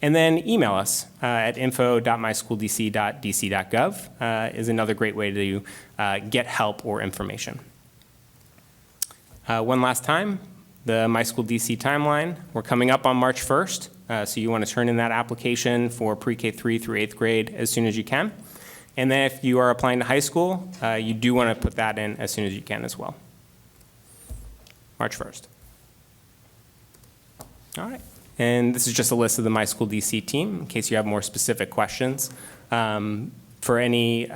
And then email us at info.myschooldc.dc.gov is another great way to get help or information. One last time, the My School DC timeline. We're coming up on March 1st, so you want to turn in that application for pre-K3 through 8th grade as soon as you can. And then if you are applying to high school, you do want to put that in as soon as you can as well. March 1st. All right. And this is just a list of the My School DC team in case you have more specific questions. For any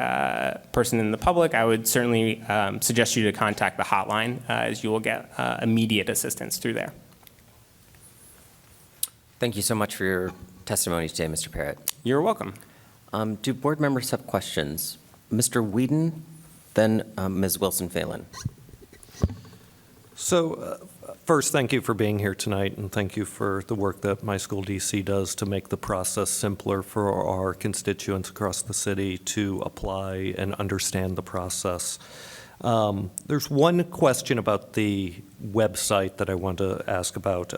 person in the public, I would certainly suggest you to contact the hotline as you will get immediate assistance through there. Thank you so much for your testimony today, Mr. Parrott. You're welcome. Do board members have questions? Mr. Whedon, then Ms. Wilson-Phelan. So first, thank you for being here tonight, and thank you for the work that My School DC does to make the process simpler for our constituents across the city to apply and understand the process. There's one question about the website that I want to ask about.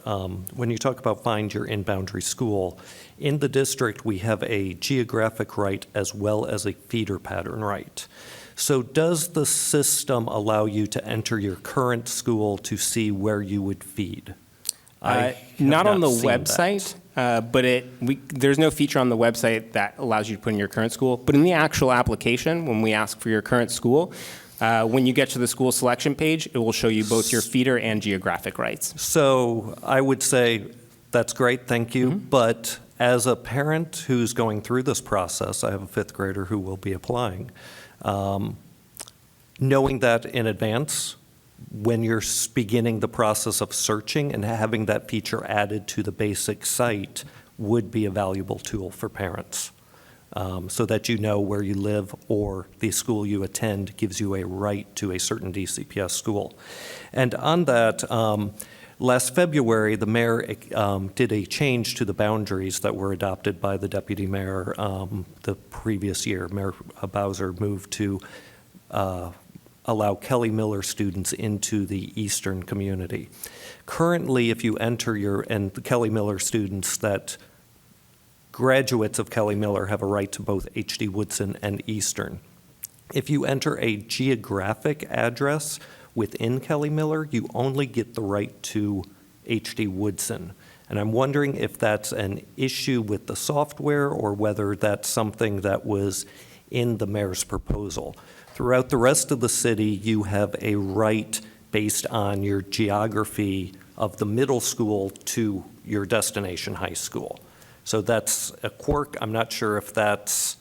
When you talk about find your in-boundary school, in the district we have a geographic right as well as a feeder pattern right. So does the system allow you to enter your current school to see where you would feed? Not on the website, but there's no feature on the website that allows you to put in your current school. But in the actual application, when we ask for your current school, when you get to the school selection page, it will show you both your feeder and geographic rights. So I would say that's great, thank you. But as a parent who's going through this process, I have a 5th grader who will be applying. Knowing that in advance, when you're beginning the process of searching and having that feature added to the basic site would be a valuable tool for parents. So that you know where you live or the school you attend gives you a right to a certain DCPS school. And on that, last February, the mayor did a change to the boundaries that were adopted by the deputy mayor the previous year. Mayor Bowser moved to allow Kelly Miller students into the eastern community. Currently, if you enter and the Kelly Miller students that graduates of Kelly Miller have a right to both H.D. Woodson and Eastern. If you enter a geographic address within Kelly Miller, you only get the right to H.D. Woodson. And I'm wondering if that's an issue with the software or whether that's something that was in the mayor's proposal. Throughout the rest of the city, you have a right based on your geography of the middle school to your destination high school. So that's a quirk. I'm not sure if that's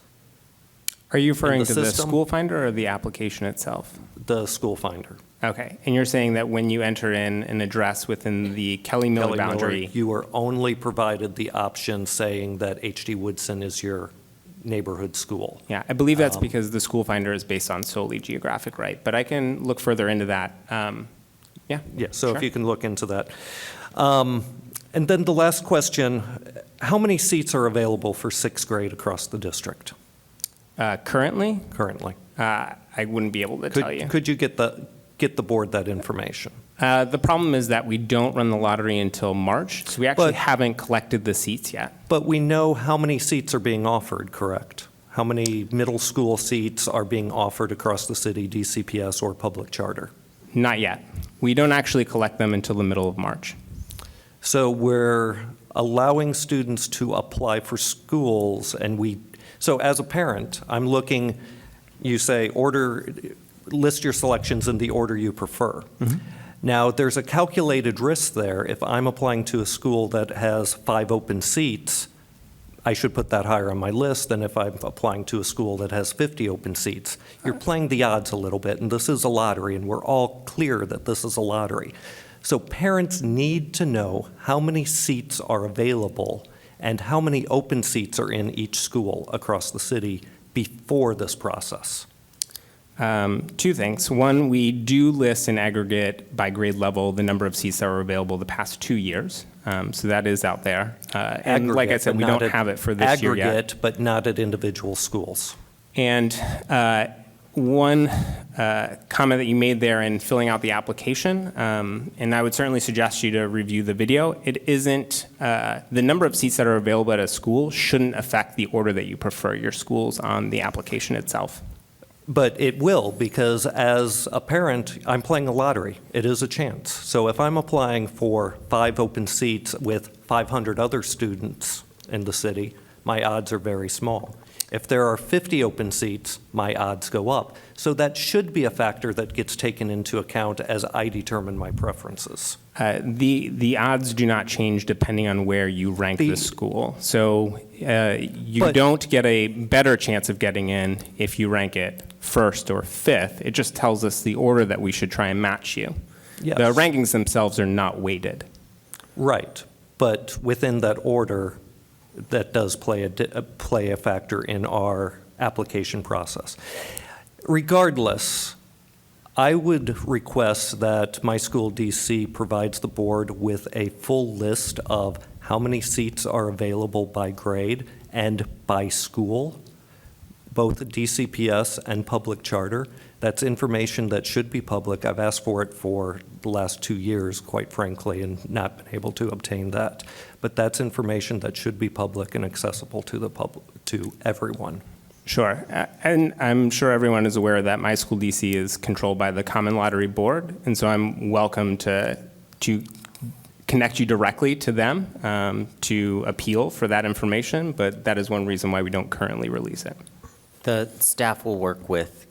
Are you referring to the system. school finder or the application itself? The school finder. Okay, and you're saying that when you enter in an address within the Kelly Miller Kelly Miller, boundary, you are only provided the option saying that H.D. Woodson is your neighborhood school. yeah, I believe that's because the school finder is based on solely geographic right, but I can look further into that. Yeah, So sure. if you can look into that. And then the last question, how many seats are available for 6th grade across the district? Currently, Currently. I wouldn't be able to tell you. Could you get the board that information? The problem is that we don't run the lottery until March, so we actually But- haven't collected the seats yet. But we know how many seats are being offered, correct? How many middle school seats are being offered across the city, DCPS or public charter? Not yet. We don't actually collect them until the middle of March. So we're allowing students to apply for schools, and so as a parent, I'm looking, you say, list your selections in the order you prefer. Now, there's a calculated risk there. If I'm applying to a school that has 5 open seats, I should put that higher on my list than if I'm applying to a school that has 50 open seats. You're playing the odds a little bit, and this is a lottery, and we're all clear that this is a lottery. So parents need to know how many seats are available and how many open seats are in each school across the city before this process. 2 things. One, we do list in aggregate by grade level the number of seats that were available the past 2 years. So that is out there. And like I said, we don't have it for this year yet. Aggregate, but not at individual schools. And one comment that you made there in filling out the application, and I would certainly suggest you to review the video. It isn't, the number of seats that are available at a school shouldn't affect the order that you prefer your schools on the application itself. But it will, because as a parent, I'm playing a lottery. It is a chance. So if I'm applying for 5 open seats with 500 other students in the city, my odds are very small. If there are 50 open seats, my odds go up. So that should be a factor that gets taken into account as I determine my preferences. The odds do not change depending on where you rank the school. So you don't get a better chance of getting in if you rank it first or fifth. It just tells us the order that we should try and match you. Yes. The rankings themselves are not weighted. Right, but within that order, that does play a factor in our application process. Regardless, I would request that my school DC provides the board with a full list of how many seats are available by grade and by school, both DCPS and public charter. That's information that should be public. I've asked for it for the last 2 years, quite frankly, and not been able to obtain that. But that's information that should be public and accessible to the public, to everyone. Sure, and I'm sure everyone is aware that my school DC is controlled by the Common Lottery Board, and so I'm welcome to connect you directly to them to appeal for that information, but that is one reason why we don't currently release it. The staff will work with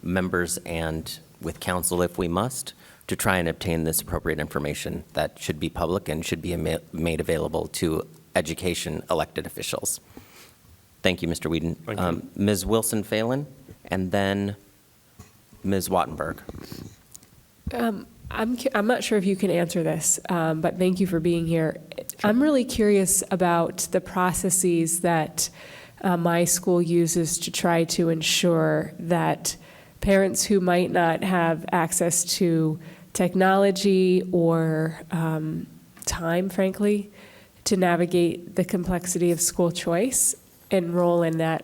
members and with council if we must to try and obtain this appropriate information that should be public and should be made available to education elected officials. Thank you, Mr. Whedon. Thank you. Ms. Wilson-Phelan, and then Ms. Wattenberg. I'm not sure if you can answer this, but thank you for being here. I'm really curious about the processes that my school uses to try to ensure that parents who might not have access to technology or time, frankly, to navigate the complexity of school choice, enroll in that,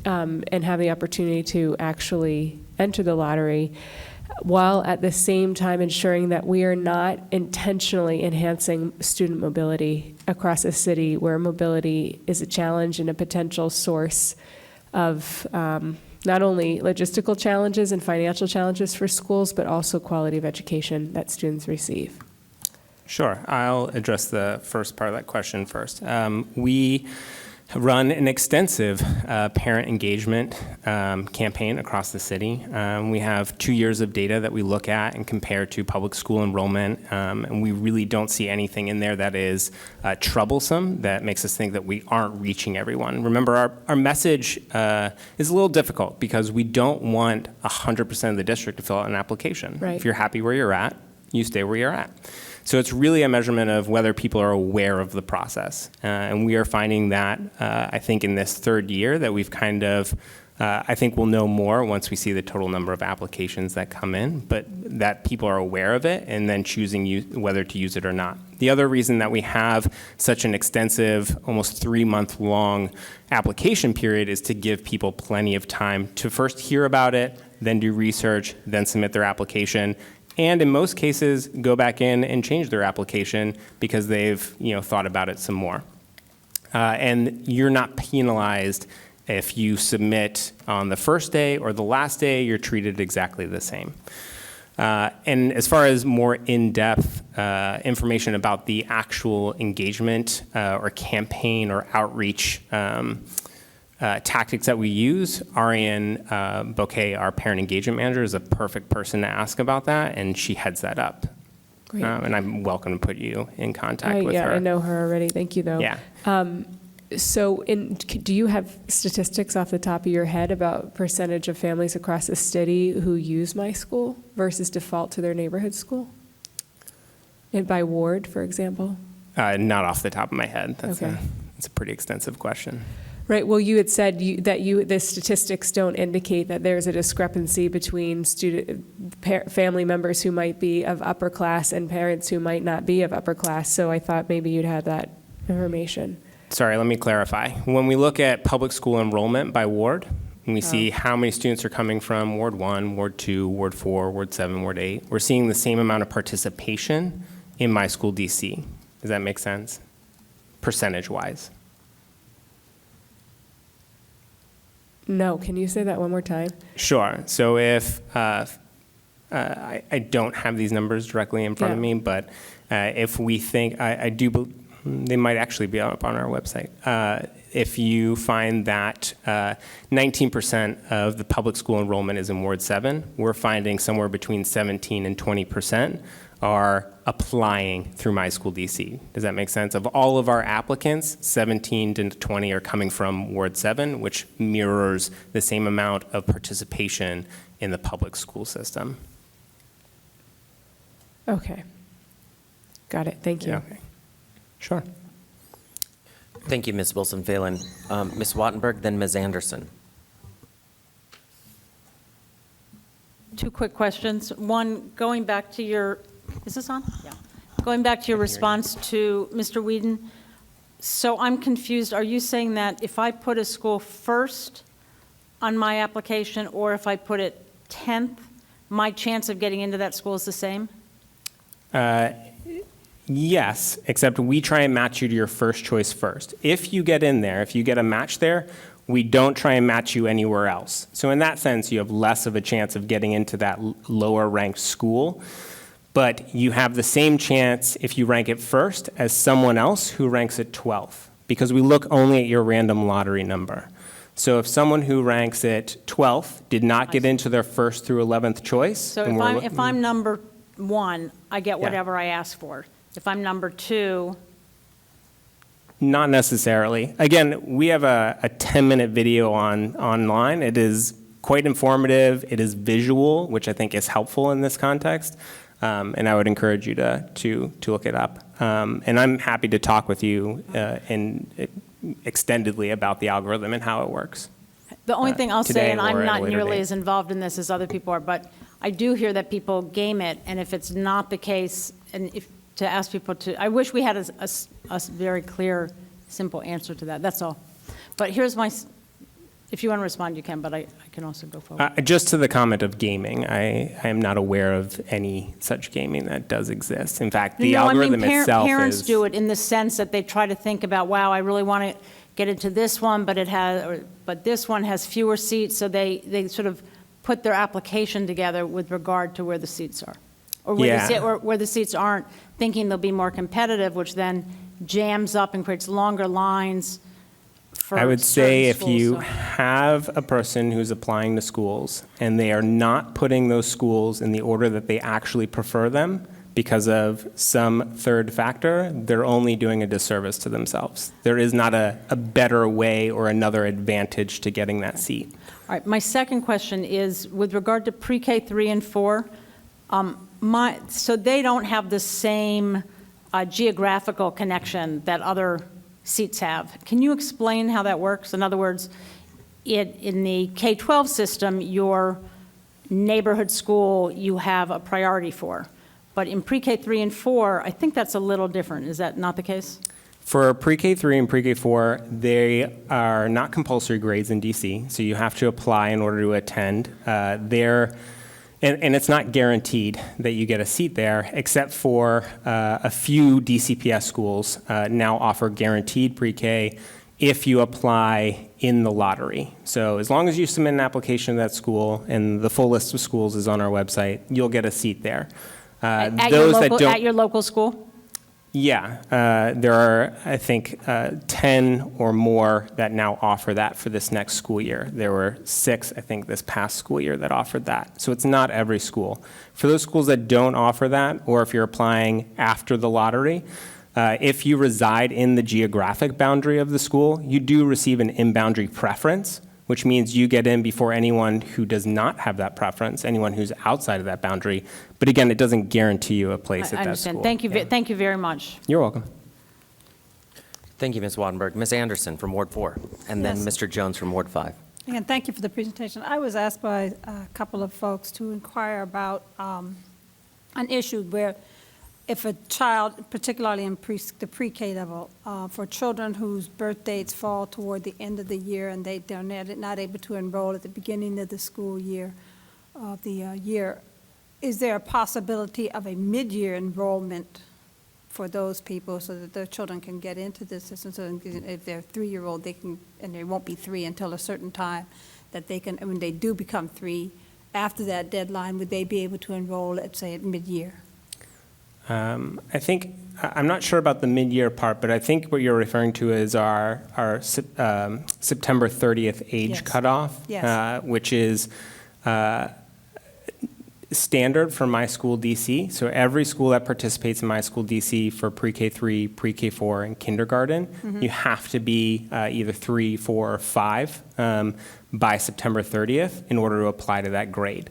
and have the opportunity to actually enter the lottery, while at the same time ensuring that we are not intentionally enhancing student mobility across a city where mobility is a challenge and a potential source of not only logistical challenges and financial challenges for schools, but also quality of education that students receive. Sure, I'll address the first part of that question first. We run an extensive parent engagement campaign across the city. We have 2 years of data that we look at and compare to public school enrollment, and we really don't see anything in there that is troublesome that makes us think that we aren't reaching everyone. Remember, our message is a little difficult because we don't want 100% of the district to fill out an application. Right. If you're happy where you're at, you stay where you're at. So it's really a measurement of whether people are aware of the process. And we are finding that, I think, in this third year that we've kind of, I think we'll know more once we see the total number of applications that come in, but that people are aware of it and then choosing whether to use it or not. The other reason that we have such an extensive, almost 3-month-long application period is to give people plenty of time to first hear about it, then do research, then submit their application, and in most cases, go back in and change their application because they've thought about it some more. And you're not penalized if you submit on the first day or the last day, you're treated exactly the same. And as far as more in-depth information about the actual engagement or campaign or outreach tactics that we use, Ariane Bouquet, our parent engagement manager, is a perfect person to ask about that, and she heads that up. Great. And I'm welcome to put you in contact with Yeah, her. I know her already. Thank you, though. Yeah. So do you have statistics off the top of your head about percentage of families across the city who use My School versus default to their neighborhood school? And by ward, for example? Not off the top of my head. That's Okay. It's a pretty extensive question. Right. Well, you had said the statistics don't indicate that there's a discrepancy between family members who might be of upper class and parents who might not be of upper class. So I thought maybe you'd have that information. Sorry, let me clarify. When we look at public school enrollment by ward, And we see how many students are coming from Ward 1, Ward 2, Ward 4, Ward 7, Ward 8. We're seeing the same amount of participation in My School DC. Does that make sense? Percentage-wise. No, can you say that one more time? Sure. So if, I don't have these numbers directly in front of me, but if we think, they might actually be up on our website. If you find that 19% of the public school enrollment is in Ward 7, we're finding somewhere between 17 and 20% are applying through My School DC. Does that make sense? Of all of our applicants, 17 to 20 are coming from Ward 7, which mirrors the same amount of participation in the public school system. Okay. Got it. Thank you. Yeah, okay. Sure. Thank you, Ms. Wilson-Phelan. Ms. Wattenberg, then Ms. Anderson. Two quick questions. One, going back to your, is this on? Yeah. Going back to your response to Mr. Whedon, so I'm confused. Are you saying that if I put a school first on my application, or if I put it 10th, my chance of getting into that school is the same? Yes, except we try and match you to your first choice first. If you get in there, if you get a match there, we don't try and match you anywhere else. So in that sense, you have less of a chance of getting into that lower ranked school, but you have the same chance if you rank it first as someone else who ranks it 12th, because we look only at your random lottery number. So if someone who ranks it 12th did not get into their first through 11th choice. So then if I'm number 1, I get whatever I ask for. If I'm number 2, not necessarily. Again, we have a 10-minute video online. It is quite informative. It is visual, which I think is helpful in this context. And I would encourage you to look it up. And I'm happy to talk with you extendedly about the algorithm and how it works. the only thing I'll say, and I'm not nearly date. as involved in this as other people are, but I do hear that people game it, and if it's not the case, and if, to ask people to, I wish we had a very clear, simple answer to that, that's all. But here's my, if you want to respond, you can, but I can also go forward. Just to the comment of gaming, I am not aware of any such gaming that does exist. In fact, the algorithm itself parents is... do it in the sense that they try to think about, wow, I really want to get into this one, but it has, but this one has fewer seats, so they sort of put their application together with regard to where the seats are. Or where the seats aren't, thinking they'll be more competitive, which then jams up and creates longer lines for I would say if certain schools, you so. have a person who's applying to schools and they are not putting those schools in the order that they actually prefer them because of some third factor, they're only doing a disservice to themselves. There is not a better way or another advantage to getting that seat. All right, my second question is with regard to pre-K 3 and 4, so they don't have the same geographical connection that other seats have. Can you explain how that works? In other words, in the K-12 system, your neighborhood school you have a priority for. But in pre-K 3 and 4, I think that's a little different. Is that not the case? For pre-K 3 and pre-K 4, they are not compulsory grades in DC, so you have to apply in order to attend. And it's not guaranteed that you get a seat there, except for a few DCPS schools now offer guaranteed pre-K if you apply in the lottery. So as long as you submit an application to that school, and the full list of schools is on our website, you'll get a seat there. At your local school? Yeah, there are, I think, 10 or more that now offer that for this next school year. There were 6, I think, this past school year that offered that. So it's not every school. For those schools that don't offer that, or if you're applying after the lottery, if you reside in the geographic boundary of the school, you do receive an in-boundary preference, which means you get in before anyone who does not have that preference, anyone who's outside of that boundary. But again, it doesn't guarantee you a place at that school. Thank you. Thank you very much. You're welcome. Thank you, Ms. Wattenberg. Ms. Anderson from Ward 4, and then Yes. Mr. Jones from Ward 5. Again, thank you for the presentation. I was asked by a couple of folks to inquire about an issue where if a child, particularly in the pre-K level, for children whose birth dates fall toward the end of the year and they're not able to enroll at the beginning of the school year, is there a possibility of a mid-year enrollment for those people so that their children can get into the system? So if they're 3-year-old, they can, and they won't be 3 until a certain time, that they can, when they do become 3, after that deadline, would they be able to enroll, let's say, at mid-year? I think, I'm not sure about the mid-year part, but I think what you're referring to is our September 30th age Yes. cutoff, Yes. which is standard for My School DC. So every school that participates in My School DC for pre-K3, pre-K4, and kindergarten, you have to be either 3, 4, or 5 by September 30th in order to apply to that grade.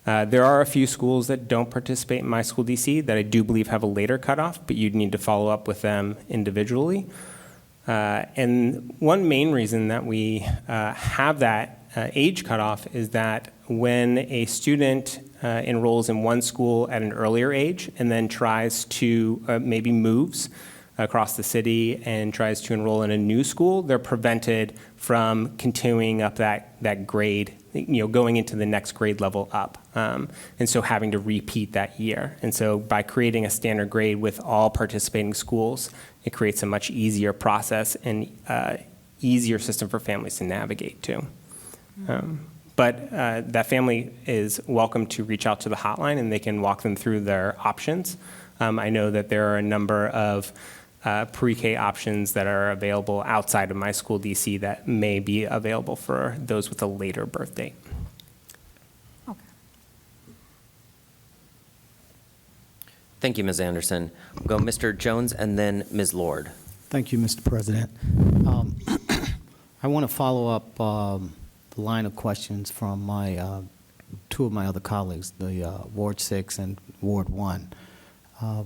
There are a few schools that don't participate in My School DC that I do believe have a later cutoff, but you'd need to follow up with them individually. And one main reason that we have that age cutoff is that when a student enrolls in one school at an earlier age and then tries to, maybe moves across the city and tries to enroll in a new school, they're prevented from continuing up that grade, going into the next grade level up. And so having to repeat that year. And so by creating a standard grade with all participating schools, it creates a much easier process and easier system for families to navigate to. But that family is welcome to reach out to the hotline and they can walk them through their options. I know that there are a number of pre-K options that are available outside of My School DC that may be available for those with a later birth date. Okay. Thank you, Ms. Anderson. We'll go Mr. Jones and then Ms. Lord. Thank you, Mr. President. I want to follow up the line of questions from my two of my other colleagues, the Ward 6 and Ward 1.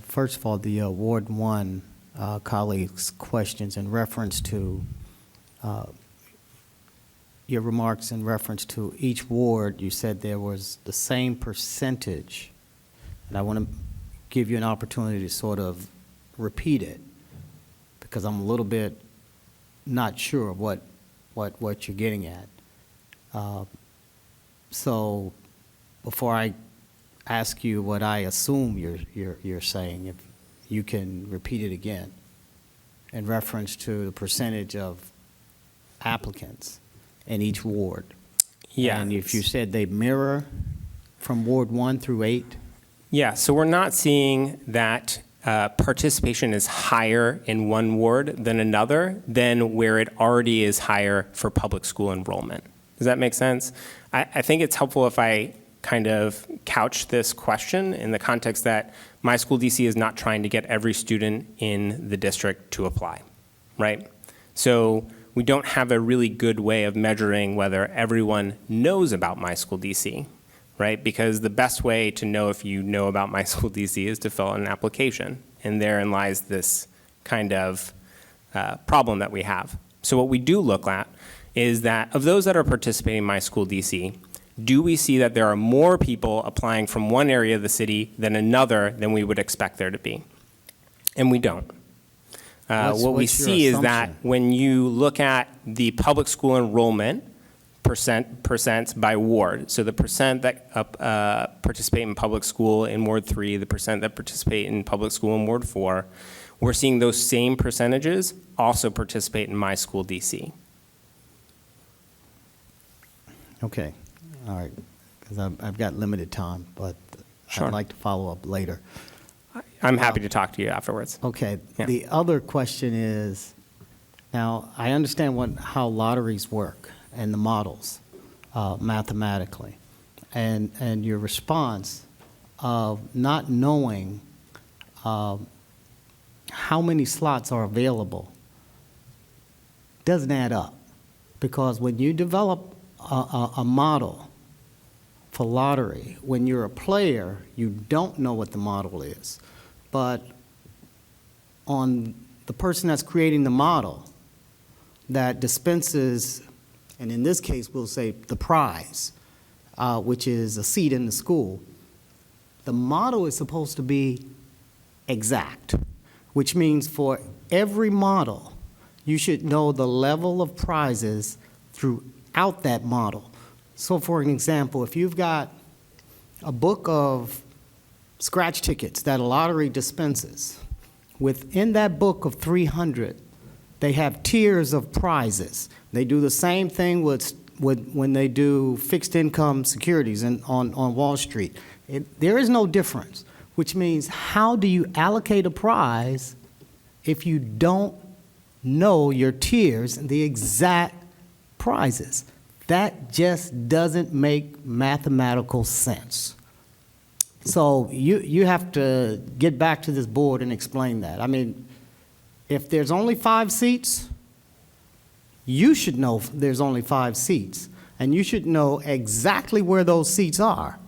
First of all, the Ward 1 colleagues' questions in reference to your remarks in reference to each ward. You said there was the same percentage, and I want to give you an opportunity to sort of repeat it, because I'm a little bit not sure of what you're getting at. So before I ask you what I assume you're saying, if you can repeat it again in reference to the percentage of applicants in each ward. Yeah. And if you said they mirror from Ward 1 through 8? Yeah, so we're not seeing that participation is higher in one ward than another than where it already is higher for public school enrollment. Does that make sense? I think it's helpful if I kind of couch this question in the context that My School DC is not trying to get every student in the district to apply, right? So we don't have a really good way of measuring whether everyone knows about My School DC, right? Because the best way to know if you know about My School DC is to fill out an application, and therein lies this kind of problem that we have. So what we do look at is that of those that are participating in My School DC, do we see that there are more people applying from one area of the city than another than we would expect there to be? And we don't. What we see is that when you look at the public school enrollment percents by ward, so the percent that participate in public school in Ward 3, the percent that participate in public school in Ward 4, we're seeing those same percentages also participate in My School DC. Okay, all right, because I've got limited time, but Sure. I'd like to follow up later. I'm happy to talk to you afterwards. Okay, Yeah. the other question is, now, I understand how lotteries work and the models mathematically, and your response of not knowing how many slots are available doesn't add up, because when you develop a model for lottery, when you're a player, you don't know what the model is. But on the person that's creating the model that dispenses, and in this case, we'll say the prize, which is a seat in the school, the model is supposed to be exact, which means for every model, you should know the level of prizes throughout that model. So for an example, if you've got a book of scratch tickets that a lottery dispenses, within that book of 300, they have tiers of prizes. They do the same thing with when they do fixed income securities on Wall Street. There is no difference, which means how do you allocate a prize if you don't know your tiers and the exact prizes? That just doesn't make mathematical sense. So you have to get back to this board and explain that. I mean, if there's only 5 seats, you should know there's only 5 seats, and you should know exactly where those seats are.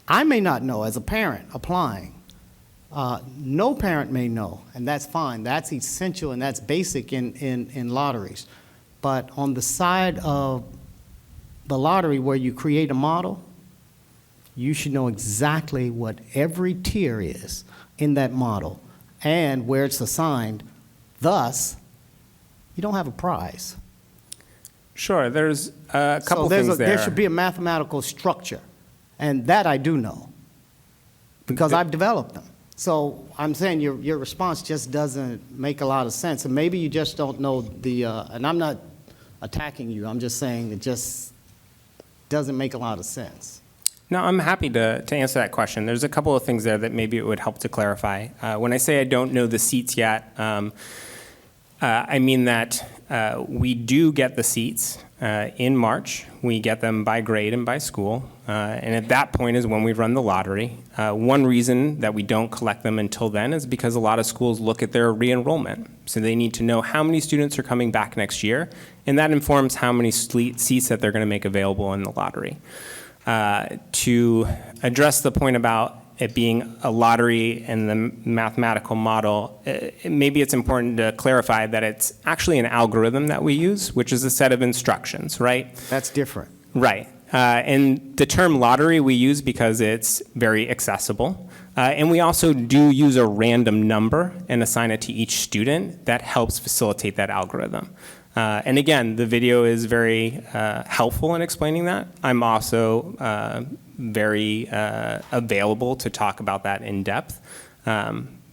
I may not know as a parent applying. No parent may know, and that's fine. That's essential and that's basic in lotteries. But on the side of the lottery where you create a model, you should know exactly what every tier is in that model and where it's assigned. Thus, you don't have a prize. Sure, there's a couple things there. There should be a mathematical structure, and that I do know because I've developed them. So I'm saying your response just doesn't make a lot of sense, and maybe you just don't know and I'm not attacking you, I'm just saying it just doesn't make a lot of sense. No, I'm happy to answer that question. There's a couple of things there that maybe it would help to clarify. When I say I don't know the seats yet, I mean that we do get the seats in March. We get them by grade and by school, and at that point is when we run the lottery. One reason that we don't collect them until then is because a lot of schools look at their re-enrollment. So they need to know how many students are coming back next year, and that informs how many seats that they're going to make available in the lottery. To address the point about it being a lottery and the mathematical model, maybe it's important to clarify that it's actually an algorithm that we use, which is a set of instructions, right? That's different. Right. And the term lottery we use because it's very accessible. And we also do use a random number and assign it to each student. That helps facilitate that algorithm. And again, the video is very helpful in explaining that. I'm also very available to talk about that in depth.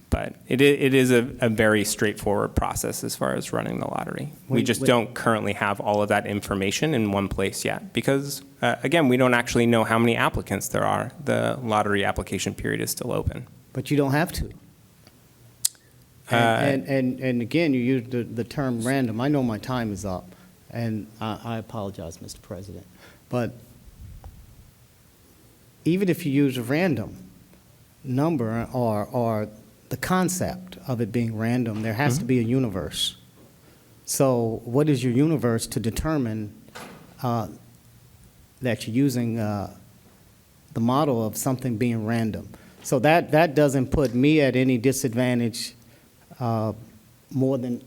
But it is a very straightforward process as far as running the lottery. We just don't currently have all of that information in one place yet because, again, we don't actually know how many applicants there are. The lottery application period is still open. But you don't have to. And again, you used the term random. I know my time is up, and I apologize, Mr. President. But even if you use a random number or the concept of it being random, there has to be a universe. So what is your universe to determine that you're using the model of something being random? So that doesn't put me at any disadvantage more than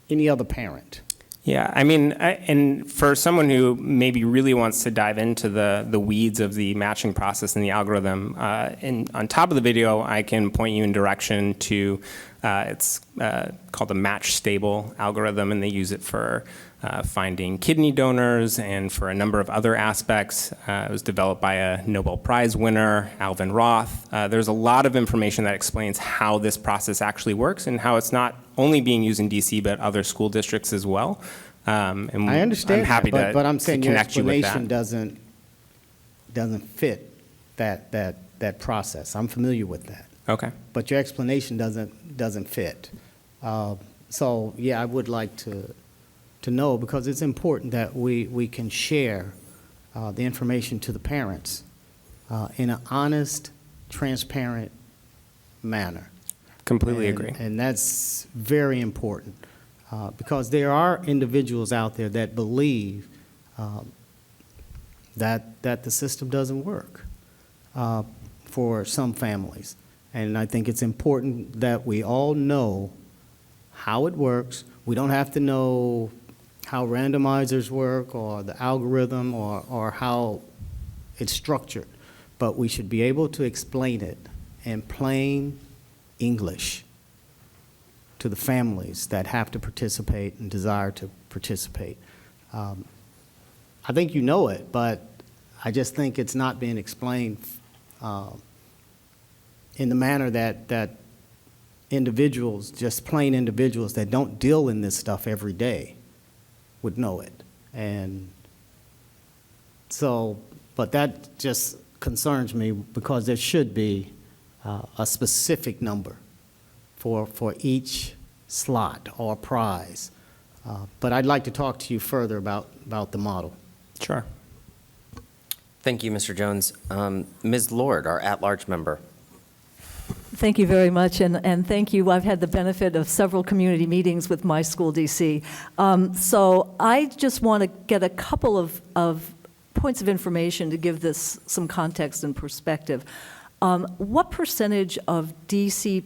any other parent. Yeah, I mean, and for someone who maybe really wants to dive into the weeds of the matching process and the algorithm, and on top of the video, I can point you in direction to, it's called the match stable algorithm, and they use it for finding kidney donors and for a number of other aspects. It was developed by a Nobel Prize winner, Alvin Roth. There's a lot of information that explains how this process actually works and how it's not only being used in DC, but other school districts as well. And I understand, I'm happy but I'm saying your connect you with explanation that. doesn't fit that process. I'm familiar with that. Okay. But your explanation doesn't fit. So yeah, I would like to know, because it's important that we can share the information to the parents in an honest, transparent manner. Completely agree. And that's very important because there are individuals out there that believe that the system doesn't work for some families. And I think it's important that we all know how it works. We don't have to know how randomizers work or the algorithm or how it's structured, but we should be able to explain it in plain English to the families that have to participate and desire to participate. I think you know it, but I just think it's not being explained in the manner that individuals, just plain individuals that don't deal in this stuff every day would know it. And so, but that just concerns me because there should be a specific number for each slot or prize. But I'd like to talk to you further about the model. Sure. Thank you, Mr. Jones. Ms. Lord, our at-large member. Thank you very much, and thank you. I've had the benefit of several community meetings with my school DC. So I just want to get a couple of points of information to give this some context and perspective. What percentage of DC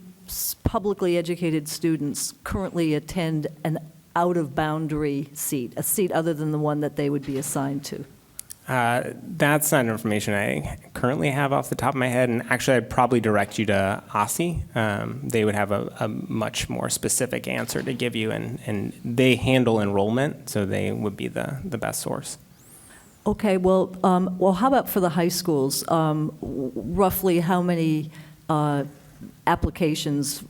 publicly educated students currently attend an out-of-boundary seat, a seat other than the one that they would be assigned to? That's not information I currently have off the top of my head, and actually I'd probably direct you to OSSI. They would have a much more specific answer to give you, and they handle enrollment, so they would be the best source. Okay, well, how about for the high schools? Roughly how many applications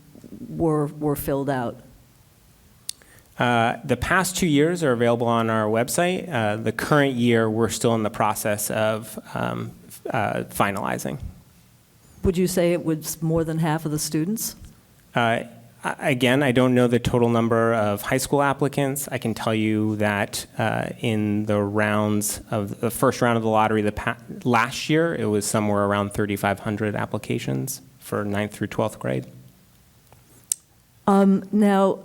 were filled out? The past 2 years are available on our website. The current year, we're still in the process of finalizing. Would you say it was more than half of the students? Again, I don't know the total number of high school applicants. I can tell you that in the rounds of the first round of the lottery last year, it was somewhere around 3,500 applications for 9th through 12th grade. Now,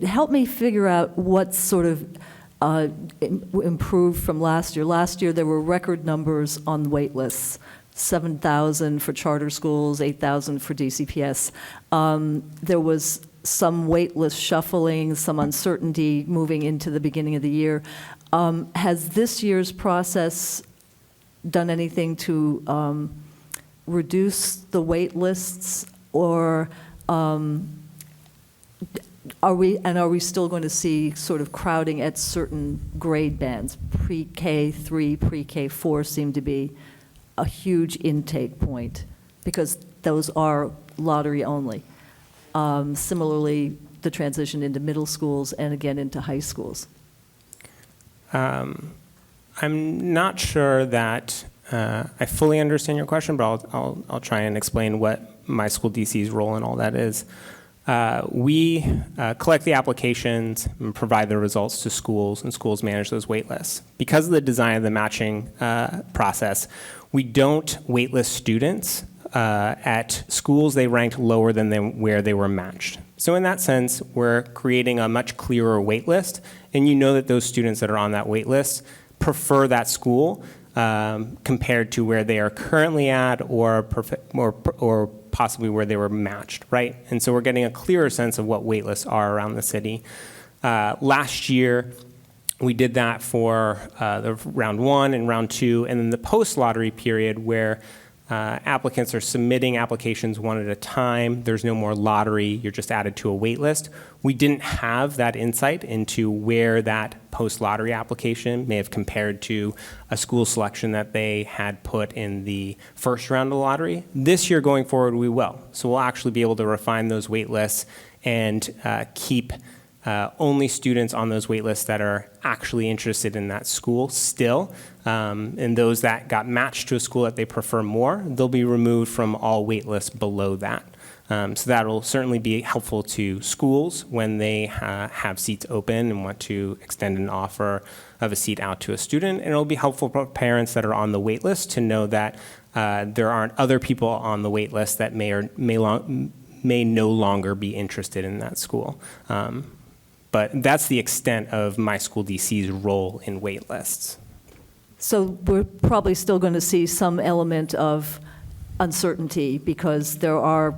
help me figure out what sort of improved from last year. Last year, there were record numbers on the wait lists, 7,000 for charter schools, 8,000 for DCPS. There was some wait list shuffling, some uncertainty moving into the beginning of the year. Has this year's process done anything to reduce the wait lists, or are we still going to see sort of crowding at certain grade bands? Pre-K 3, pre-K 4 seem to be a huge intake point because those are lottery only. Similarly, the transition into middle schools and again into high schools. I'm not sure that I fully understand your question, but I'll try and explain what my school DC's role in all that is. We collect the applications and provide the results to schools, and schools manage those wait lists. Because of the design of the matching process, we don't waitlist students at schools they ranked lower than where they were matched. So in that sense, we're creating a much clearer wait list, and you know that those students that are on that wait list prefer that school compared to where they are currently at or possibly where they were matched, right? And so we're getting a clearer sense of what wait lists are around the city. Last year, we did that for the round 1 and round 2, and then the post-lottery period where applicants are submitting applications one at a time. There's no more lottery. You're just added to a wait list. We didn't have that insight into where that post-lottery application may have compared to a school selection that they had put in the first round of the lottery. This year going forward, we will. So we'll actually be able to refine those wait lists and keep only students on those wait lists that are actually interested in that school still. And those that got matched to a school that they prefer more, they'll be removed from all wait lists below that. So that will certainly be helpful to schools when they have seats open and want to extend an offer of a seat out to a student. And it'll be helpful for parents that are on the wait list to know that there aren't other people on the wait list that may no longer be interested in that school. But that's the extent of my school DC's role in wait lists. So we're probably still going to see some element of uncertainty because there are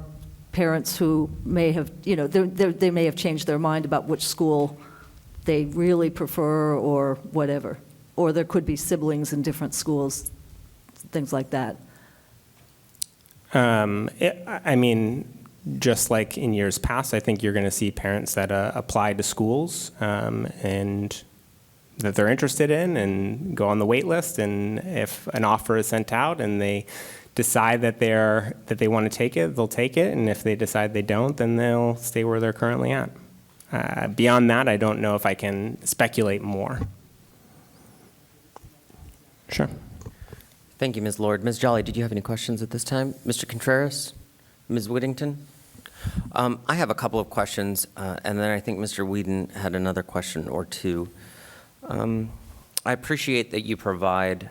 parents who may have, they may have changed their mind about which school they really prefer or whatever. Or there could be siblings in different schools, things like that. I mean, just like in years past, I think you're going to see parents that apply to schools and that they're interested in and go on the wait list. And if an offer is sent out and they decide that they want to take it, they'll take it. And if they decide they don't, then they'll stay where they're currently at. Beyond that, I don't know if I can speculate more. Sure. Thank you, Ms. Lord. Ms. Jolly, did you have any questions at this time? Mr. Contreras? Ms. Whittington? I have a couple of questions, and then I think Mr. Whedon had another question or two. I appreciate that you provide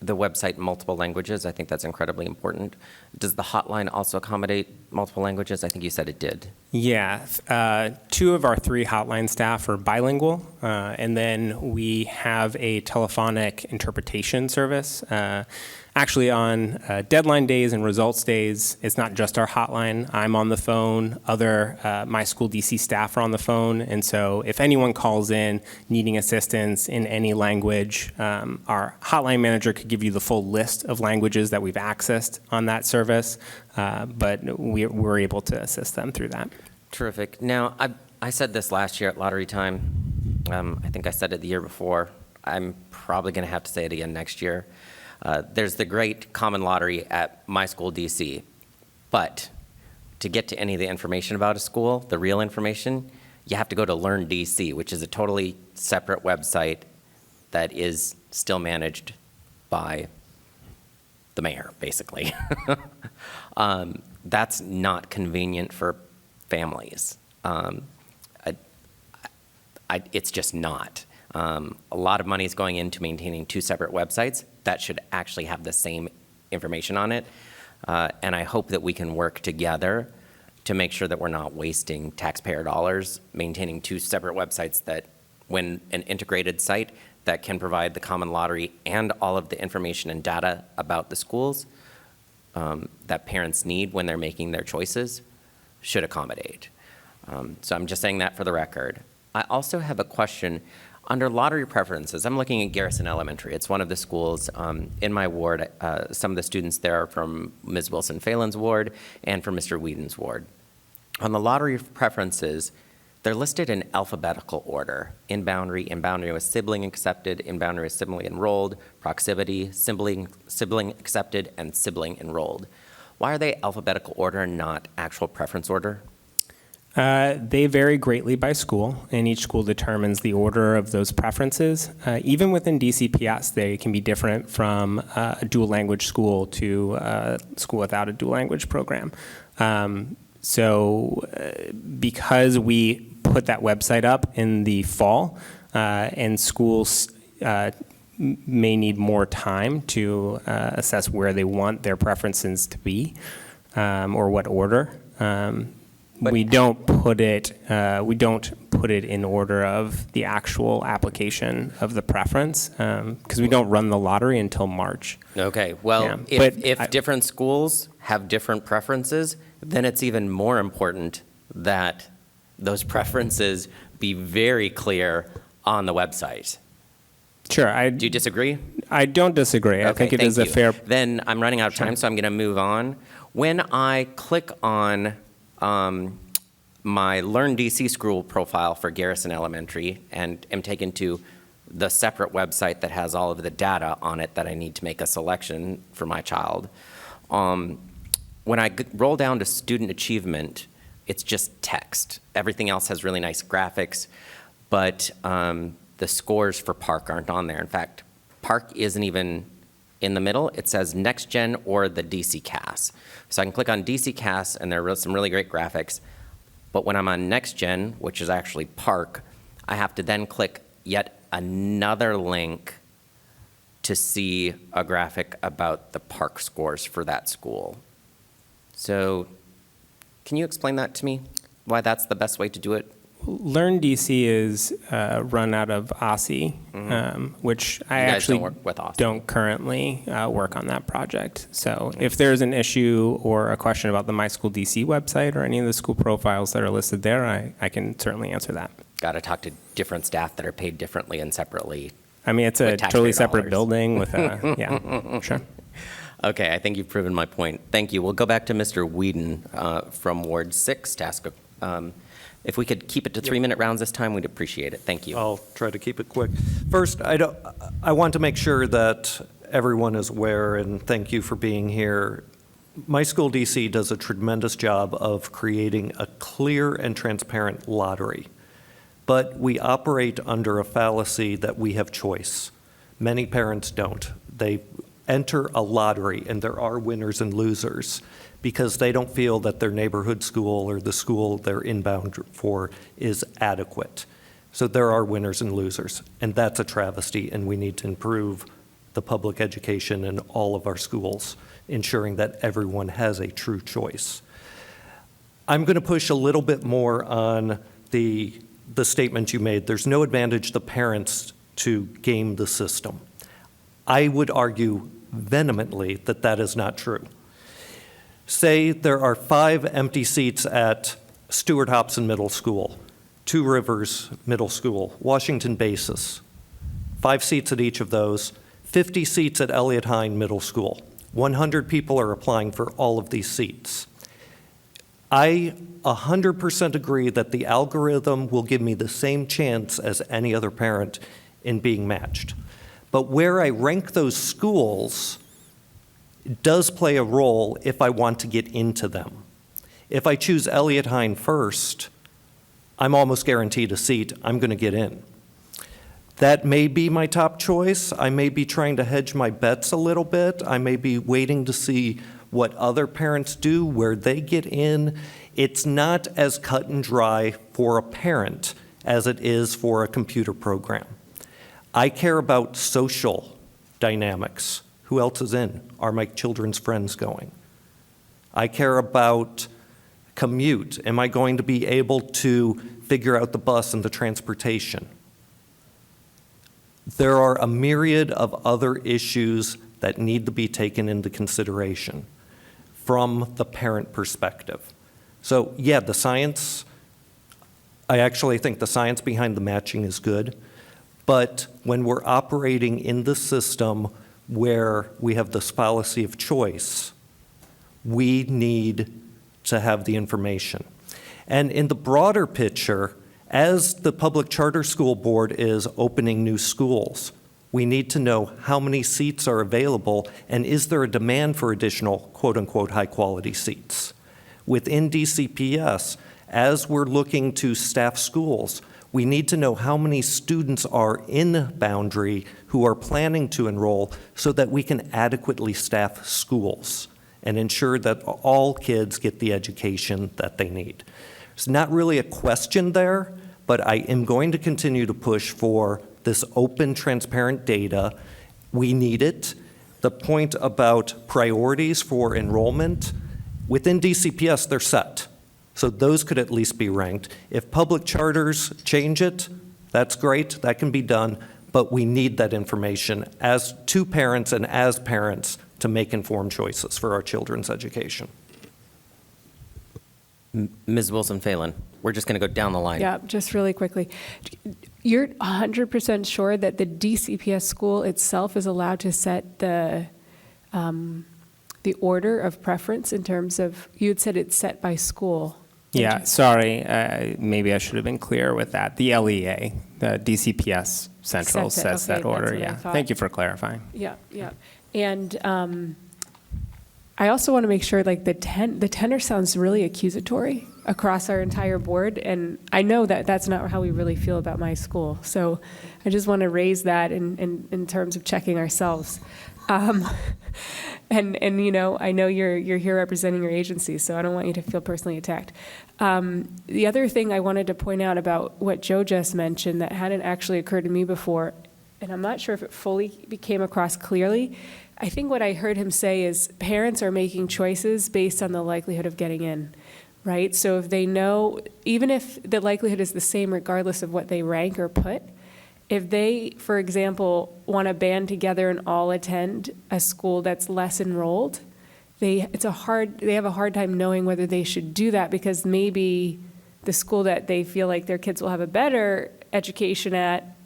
the website in multiple languages. I think that's incredibly important. Does the hotline also accommodate multiple languages? I think you said it did. Yeah, 2 of our 3 hotline staff are bilingual, and then we have a telephonic interpretation service. Actually, on deadline days and results days, it's not just our hotline. I'm on the phone. Other My School DC staff are on the phone. And so if anyone calls in needing assistance in any language, our hotline manager could give you the full list of languages that we've accessed on that service, but we're able to assist them through that. Terrific. Now, I said this last year at lottery time. I think I said it the year before. I'm probably going to have to say it again next year. There's the great common lottery at My School DC, but to get to any of the information about a school, the real information, you have to go to Learn DC, which is a totally separate website that is still managed by the mayor, basically. That's not convenient for families. It's just not. A lot of money is going into maintaining 2 separate websites that should actually have the same information on it. And I hope that we can work together to make sure that we're not wasting taxpayer dollars maintaining 2 separate websites that, when an integrated site that can provide the common lottery and all of the information and data about the schools that parents need when they're making their choices, should accommodate. So I'm just saying that for the record. I also have a question. Under lottery preferences, I'm looking at Garrison Elementary. It's one of the schools in my ward. Some of the students there are from Ms. Wilson-Phelan's ward and from Mr. Whedon's ward. On the lottery preferences, they're listed in alphabetical order. In boundary with sibling accepted, in boundary with sibling enrolled, proximity, sibling accepted, and sibling enrolled. Why are they alphabetical order and not actual preference order? They vary greatly by school, and each school determines the order of those preferences. Even within DCPS, they can be different from a dual language school to a school without a dual language program. So because we put that website up in the fall, and schools may need more time to assess where they want their preferences to be, or what order. We don't put it in order of the actual application of the preference, because we don't run the lottery until March. Okay, well, Yeah. if different schools have different preferences, then it's even more important that those preferences be very clear on the website. Sure. Do you disagree? I don't disagree. Okay, I think it thank is a you. fair. Then I'm running out of time, so I'm going to move on. When I click on my Learn DC school profile for Garrison Elementary and am taken to the separate website that has all of the data on it that I need to make a selection for my child, when I roll down to student achievement, it's just text. Everything else has really nice graphics, but the scores for Park aren't on there. In fact, Park isn't even in the middle. It says Next Gen or the DC CAS. So I can click on DC CAS, and there are some really great graphics. But when I'm on Next Gen, which is actually Park, I have to then click yet another link to see a graphic about the Park scores for that school. So can you explain that to me, why that's the best way to do it? Learn DC is run out of OSSI, which I actually don't currently work on that project. So if there's an issue or a question about the My School DC website or any of the school profiles that are listed there, I can certainly answer that. Got to talk to different staff that are paid differently and separately. I mean, it's a totally separate building with a, yeah, sure. Okay, I think you've proven my point. Thank you. We'll go back to Mr. Whedon from Ward 6 to ask, if we could keep it to 3-minute rounds this time, we'd appreciate it. Thank you. I'll try to keep it quick. First, I want to make sure that everyone is aware, and thank you for being here. My school DC does a tremendous job of creating a clear and transparent lottery, but we operate under a fallacy that we have choice. Many parents don't. They enter a lottery, and there are winners and losers because they don't feel that their neighborhood school or the school they're inbound for is adequate. So there are winners and losers, and that's a travesty, and we need to improve the public education in all of our schools, ensuring that everyone has a true choice. I'm going to push a little bit more on the statement you made. There's no advantage to parents to game the system. I would argue vehemently that that is not true. Say there are 5 empty seats at Stewart Hobson Middle School, Two Rivers Middle School, Washington Basis, 5 seats at each of those, 50 seats at Elliott Hine Middle School. 100 people are applying for all of these seats. I 100% agree that the algorithm will give me the same chance as any other parent in being matched. But where I rank those schools does play a role if I want to get into them. If I choose Elliott Hine first, I'm almost guaranteed a seat. I'm going to get in. That may be my top choice. I may be trying to hedge my bets a little bit. I may be waiting to see what other parents do, where they get in. It's not as cut and dry for a parent as it is for a computer program. I care about social dynamics. Who else is in? Are my children's friends going? I care about commute. Am I going to be able to figure out the bus and the transportation? There are a myriad of other issues that need to be taken into consideration from the parent perspective. So yeah, the science, I actually think the science behind the matching is good, but when we're operating in the system where we have this fallacy of choice, we need to have the information. And in the broader picture, as the Public Charter School Board is opening new schools, we need to know how many seats are available and is there a demand for additional quote-unquote high-quality seats. Within DCPS, as we're looking to staff schools, we need to know how many students are in Boundary who are planning to enroll so that we can adequately staff schools and ensure that all kids get the education that they need. It's not really a question there, but I am going to continue to push for this open, transparent data. We need it. The point about priorities for enrollment, within DCPS, they're set. So those could at least be ranked. If public charters change it, that's great, that can be done, but we need that information as to parents and as parents to make informed choices for our children's education. Ms. Wilson-Phelan, we're just going to go down the line. Yeah, just really quickly. You're 100% sure that the DCPS school itself is allowed to set the order of preference in terms of, you had said it's set by school. Yeah, sorry, maybe I should have been clear with that. The LEA, the DCPS Central sets that order, yeah. Thank you for clarifying. Yeah, yeah. And I also want to make sure, like, the tenor sounds really accusatory across our entire board, and I know that that's not how we really feel about my school. So I just want to raise that in terms of checking ourselves. And you know, I know you're here representing your agency, so I don't want you to feel personally attacked. The other thing I wanted to point out about what Joe just mentioned that hadn't actually occurred to me before, and I'm not sure if it fully came across clearly, I think what I heard him say is parents are making choices based on the likelihood of getting in, right? So if they know, even if the likelihood is the same regardless of what they rank or put, if they, for example, want to band together and all attend a school that's less enrolled, they have a hard time knowing whether they should do that because maybe the school that they feel like their kids will have a better education at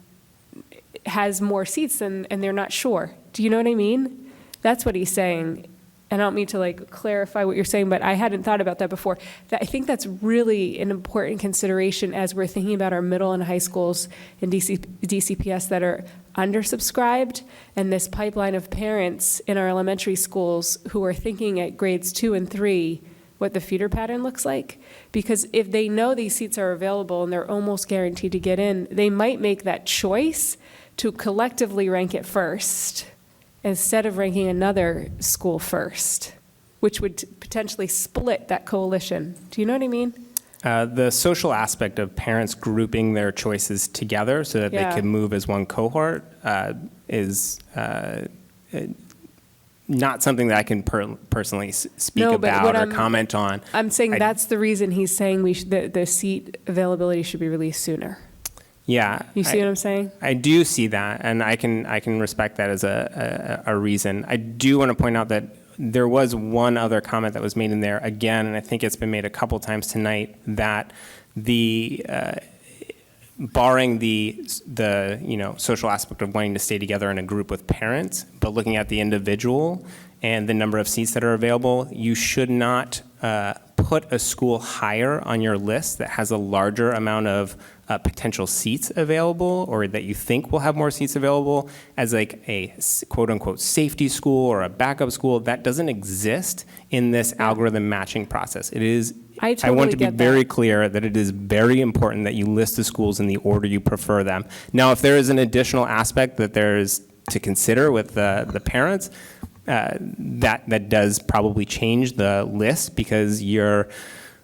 has more seats and they're not sure. Do you know what I mean? That's what he's saying. And I don't mean to like clarify what you're saying, but I hadn't thought about that before. I think that's really an important consideration as we're thinking about our middle and high schools in DCPS that are undersubscribed, and this pipeline of parents in our elementary schools who are thinking at grades 2 and 3 what the feeder pattern looks like. Because if they know these seats are available and they're almost guaranteed to get in, they might make that choice to collectively rank it first instead of ranking another school first, which would potentially split that coalition. Do you know what I mean? The social aspect of parents grouping their choices together so that they can move as one cohort is not something that I can personally speak about or comment on. I'm saying that's the reason he's saying the seat availability should be released sooner. Yeah. You see what I'm saying? I do see that, and I can respect that as a reason. I do want to point out that there was one other comment that was made in there, again, and I think it's been made a couple times tonight, that the barring the social aspect of wanting to stay together in a group with parents, but looking at the individual and the number of seats that are available, you should not put a school higher on your list that has a larger amount of potential seats available, or that you think will have more seats available, as like a quote-unquote safety school or a backup school. That doesn't exist in this algorithm matching process. It is. I want to be very that. clear that it is very important that you list the schools in the order you prefer them. Now, if there is an additional aspect that there is to consider with the parents, that does probably change the list, because your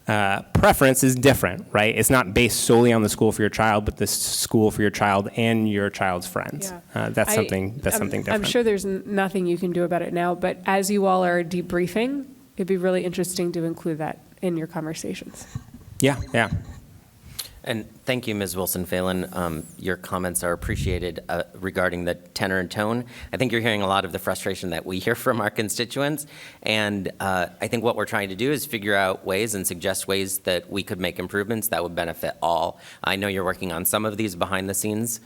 preference is different, right? It's not based solely on the school for your child, but the school for your child and your child's friends. Yeah. That's something different. I'm sure there's nothing you can do about it now, but as you all are debriefing, it'd be really interesting to include that in your conversations. Yeah. And thank you, Ms. Wilson-Phelan. Your comments are appreciated regarding the tenor and tone. I think you're hearing a lot of the frustration that we hear from our constituents. And I think what we're trying to do is figure out ways and suggest ways that we could make improvements that would benefit all. I know you're working on some of these behind the scenes,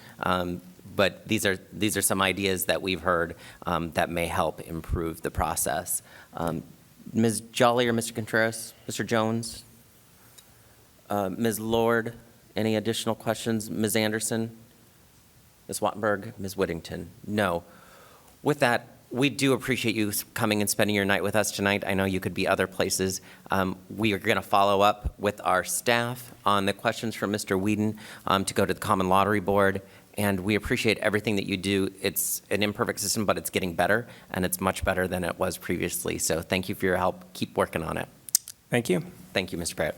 but these are some ideas that we've heard that may help improve the process. Ms. Jolly or Mr. Contreras, Mr. Jones, Ms. Lord, any additional questions? Ms. Anderson, Ms. Wattenberg, Ms. Whittington? No. With that, we do appreciate you coming and spending your night with us tonight. I know you could be other places. We are going to follow up with our staff on the questions from Mr. Whedon to go to the Common Lottery Board. And we appreciate everything that you do. It's an imperfect system, but it's getting better, and it's much better than it was previously. So thank you for your help. Keep working on it. Thank you. Thank you, Mr. Pratt.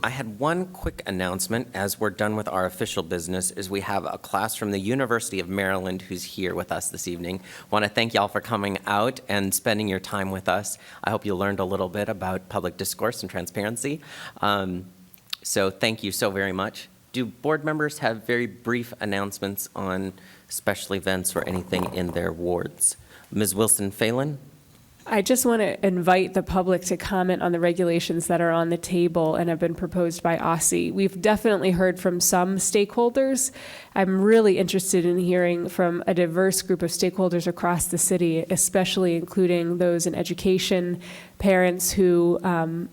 I had one quick announcement as we're done with our official business, is we have a class from the University of Maryland who's here with us this evening. Want to thank y'all for coming out and spending your time with us. I hope you learned a little bit about public discourse and transparency. So thank you so very much. Do board members have very brief announcements on special events or anything in their wards? Ms. Wilson-Phelan? I just want to invite the public to comment on the regulations that are on the table and have been proposed by OSSI. We've definitely heard from some stakeholders. I'm really interested in hearing from a diverse group of stakeholders across the city, especially including those in education, parents who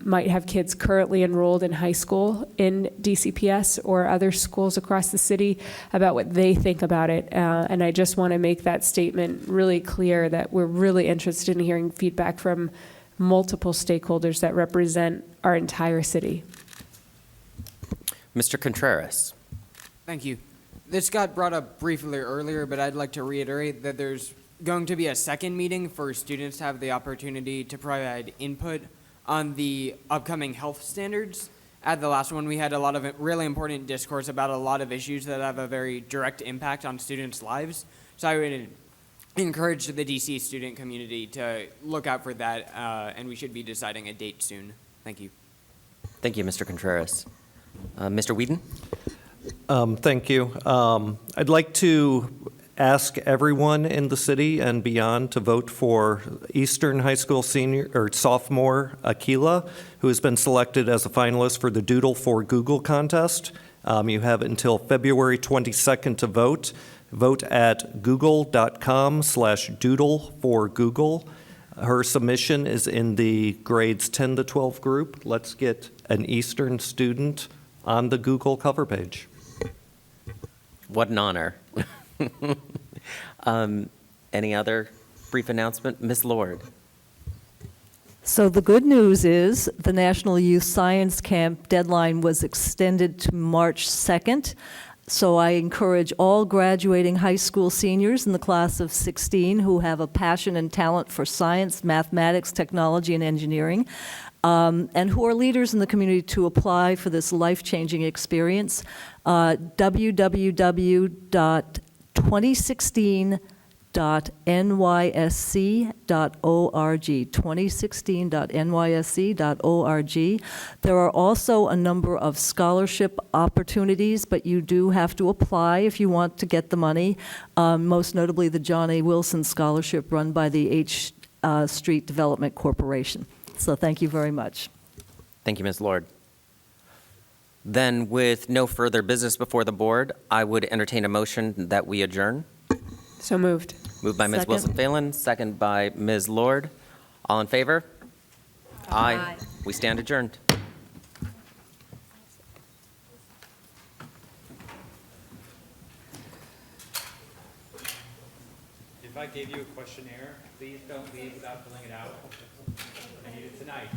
might have kids currently enrolled in high school in DCPS or other schools across the city, about what they think about it. And I just want to make that statement really clear that we're really interested in hearing feedback from multiple stakeholders that represent our entire city. Mr. Contreras. Thank you. This got brought up briefly earlier, but I'd like to reiterate that there's going to be a second meeting for students to have the opportunity to provide input on the upcoming health standards. At the last one, we had a lot of really important discourse about a lot of issues that have a very direct impact on students' lives. So I would encourage the DC student community to look out for that, and we should be deciding a date soon. Thank you. Thank you, Mr. Contreras. Mr. Whedon? Thank you. I'd like to ask everyone in the city and beyond to vote for Eastern High School sophomore Akila, who has been selected as a finalist for the Doodle for Google contest. You have until February 22nd to vote. Vote at google.com/doodle for Google. Her submission is in the grades 10 to 12 group. Let's get an Eastern student on the Google cover page. What an honor. Any other brief announcement? Ms. Lord. So the good news is the National Youth Science Camp deadline was extended to March 2nd. So I encourage all graduating high school seniors in the class of 16 who have a passion and talent for science, mathematics, technology, and engineering, and who are leaders in the community to apply for this life-changing experience. www.2016.nysc.org, 2016.nysc.org. There are also a number of scholarship opportunities, but you do have to apply if you want to get the money, most notably the John A. Wilson Scholarship run by the H Street Development Corporation. So thank you very much. Thank you, Ms. Lord. Then, with no further business before the board, I would entertain a motion that we adjourn. So moved. Moved by Ms. Second. Wilson-Phelan, second by Ms. Lord. All in favor? Aye. We stand adjourned. If I gave you a questionnaire, please don't leave without filling it out. I need it tonight.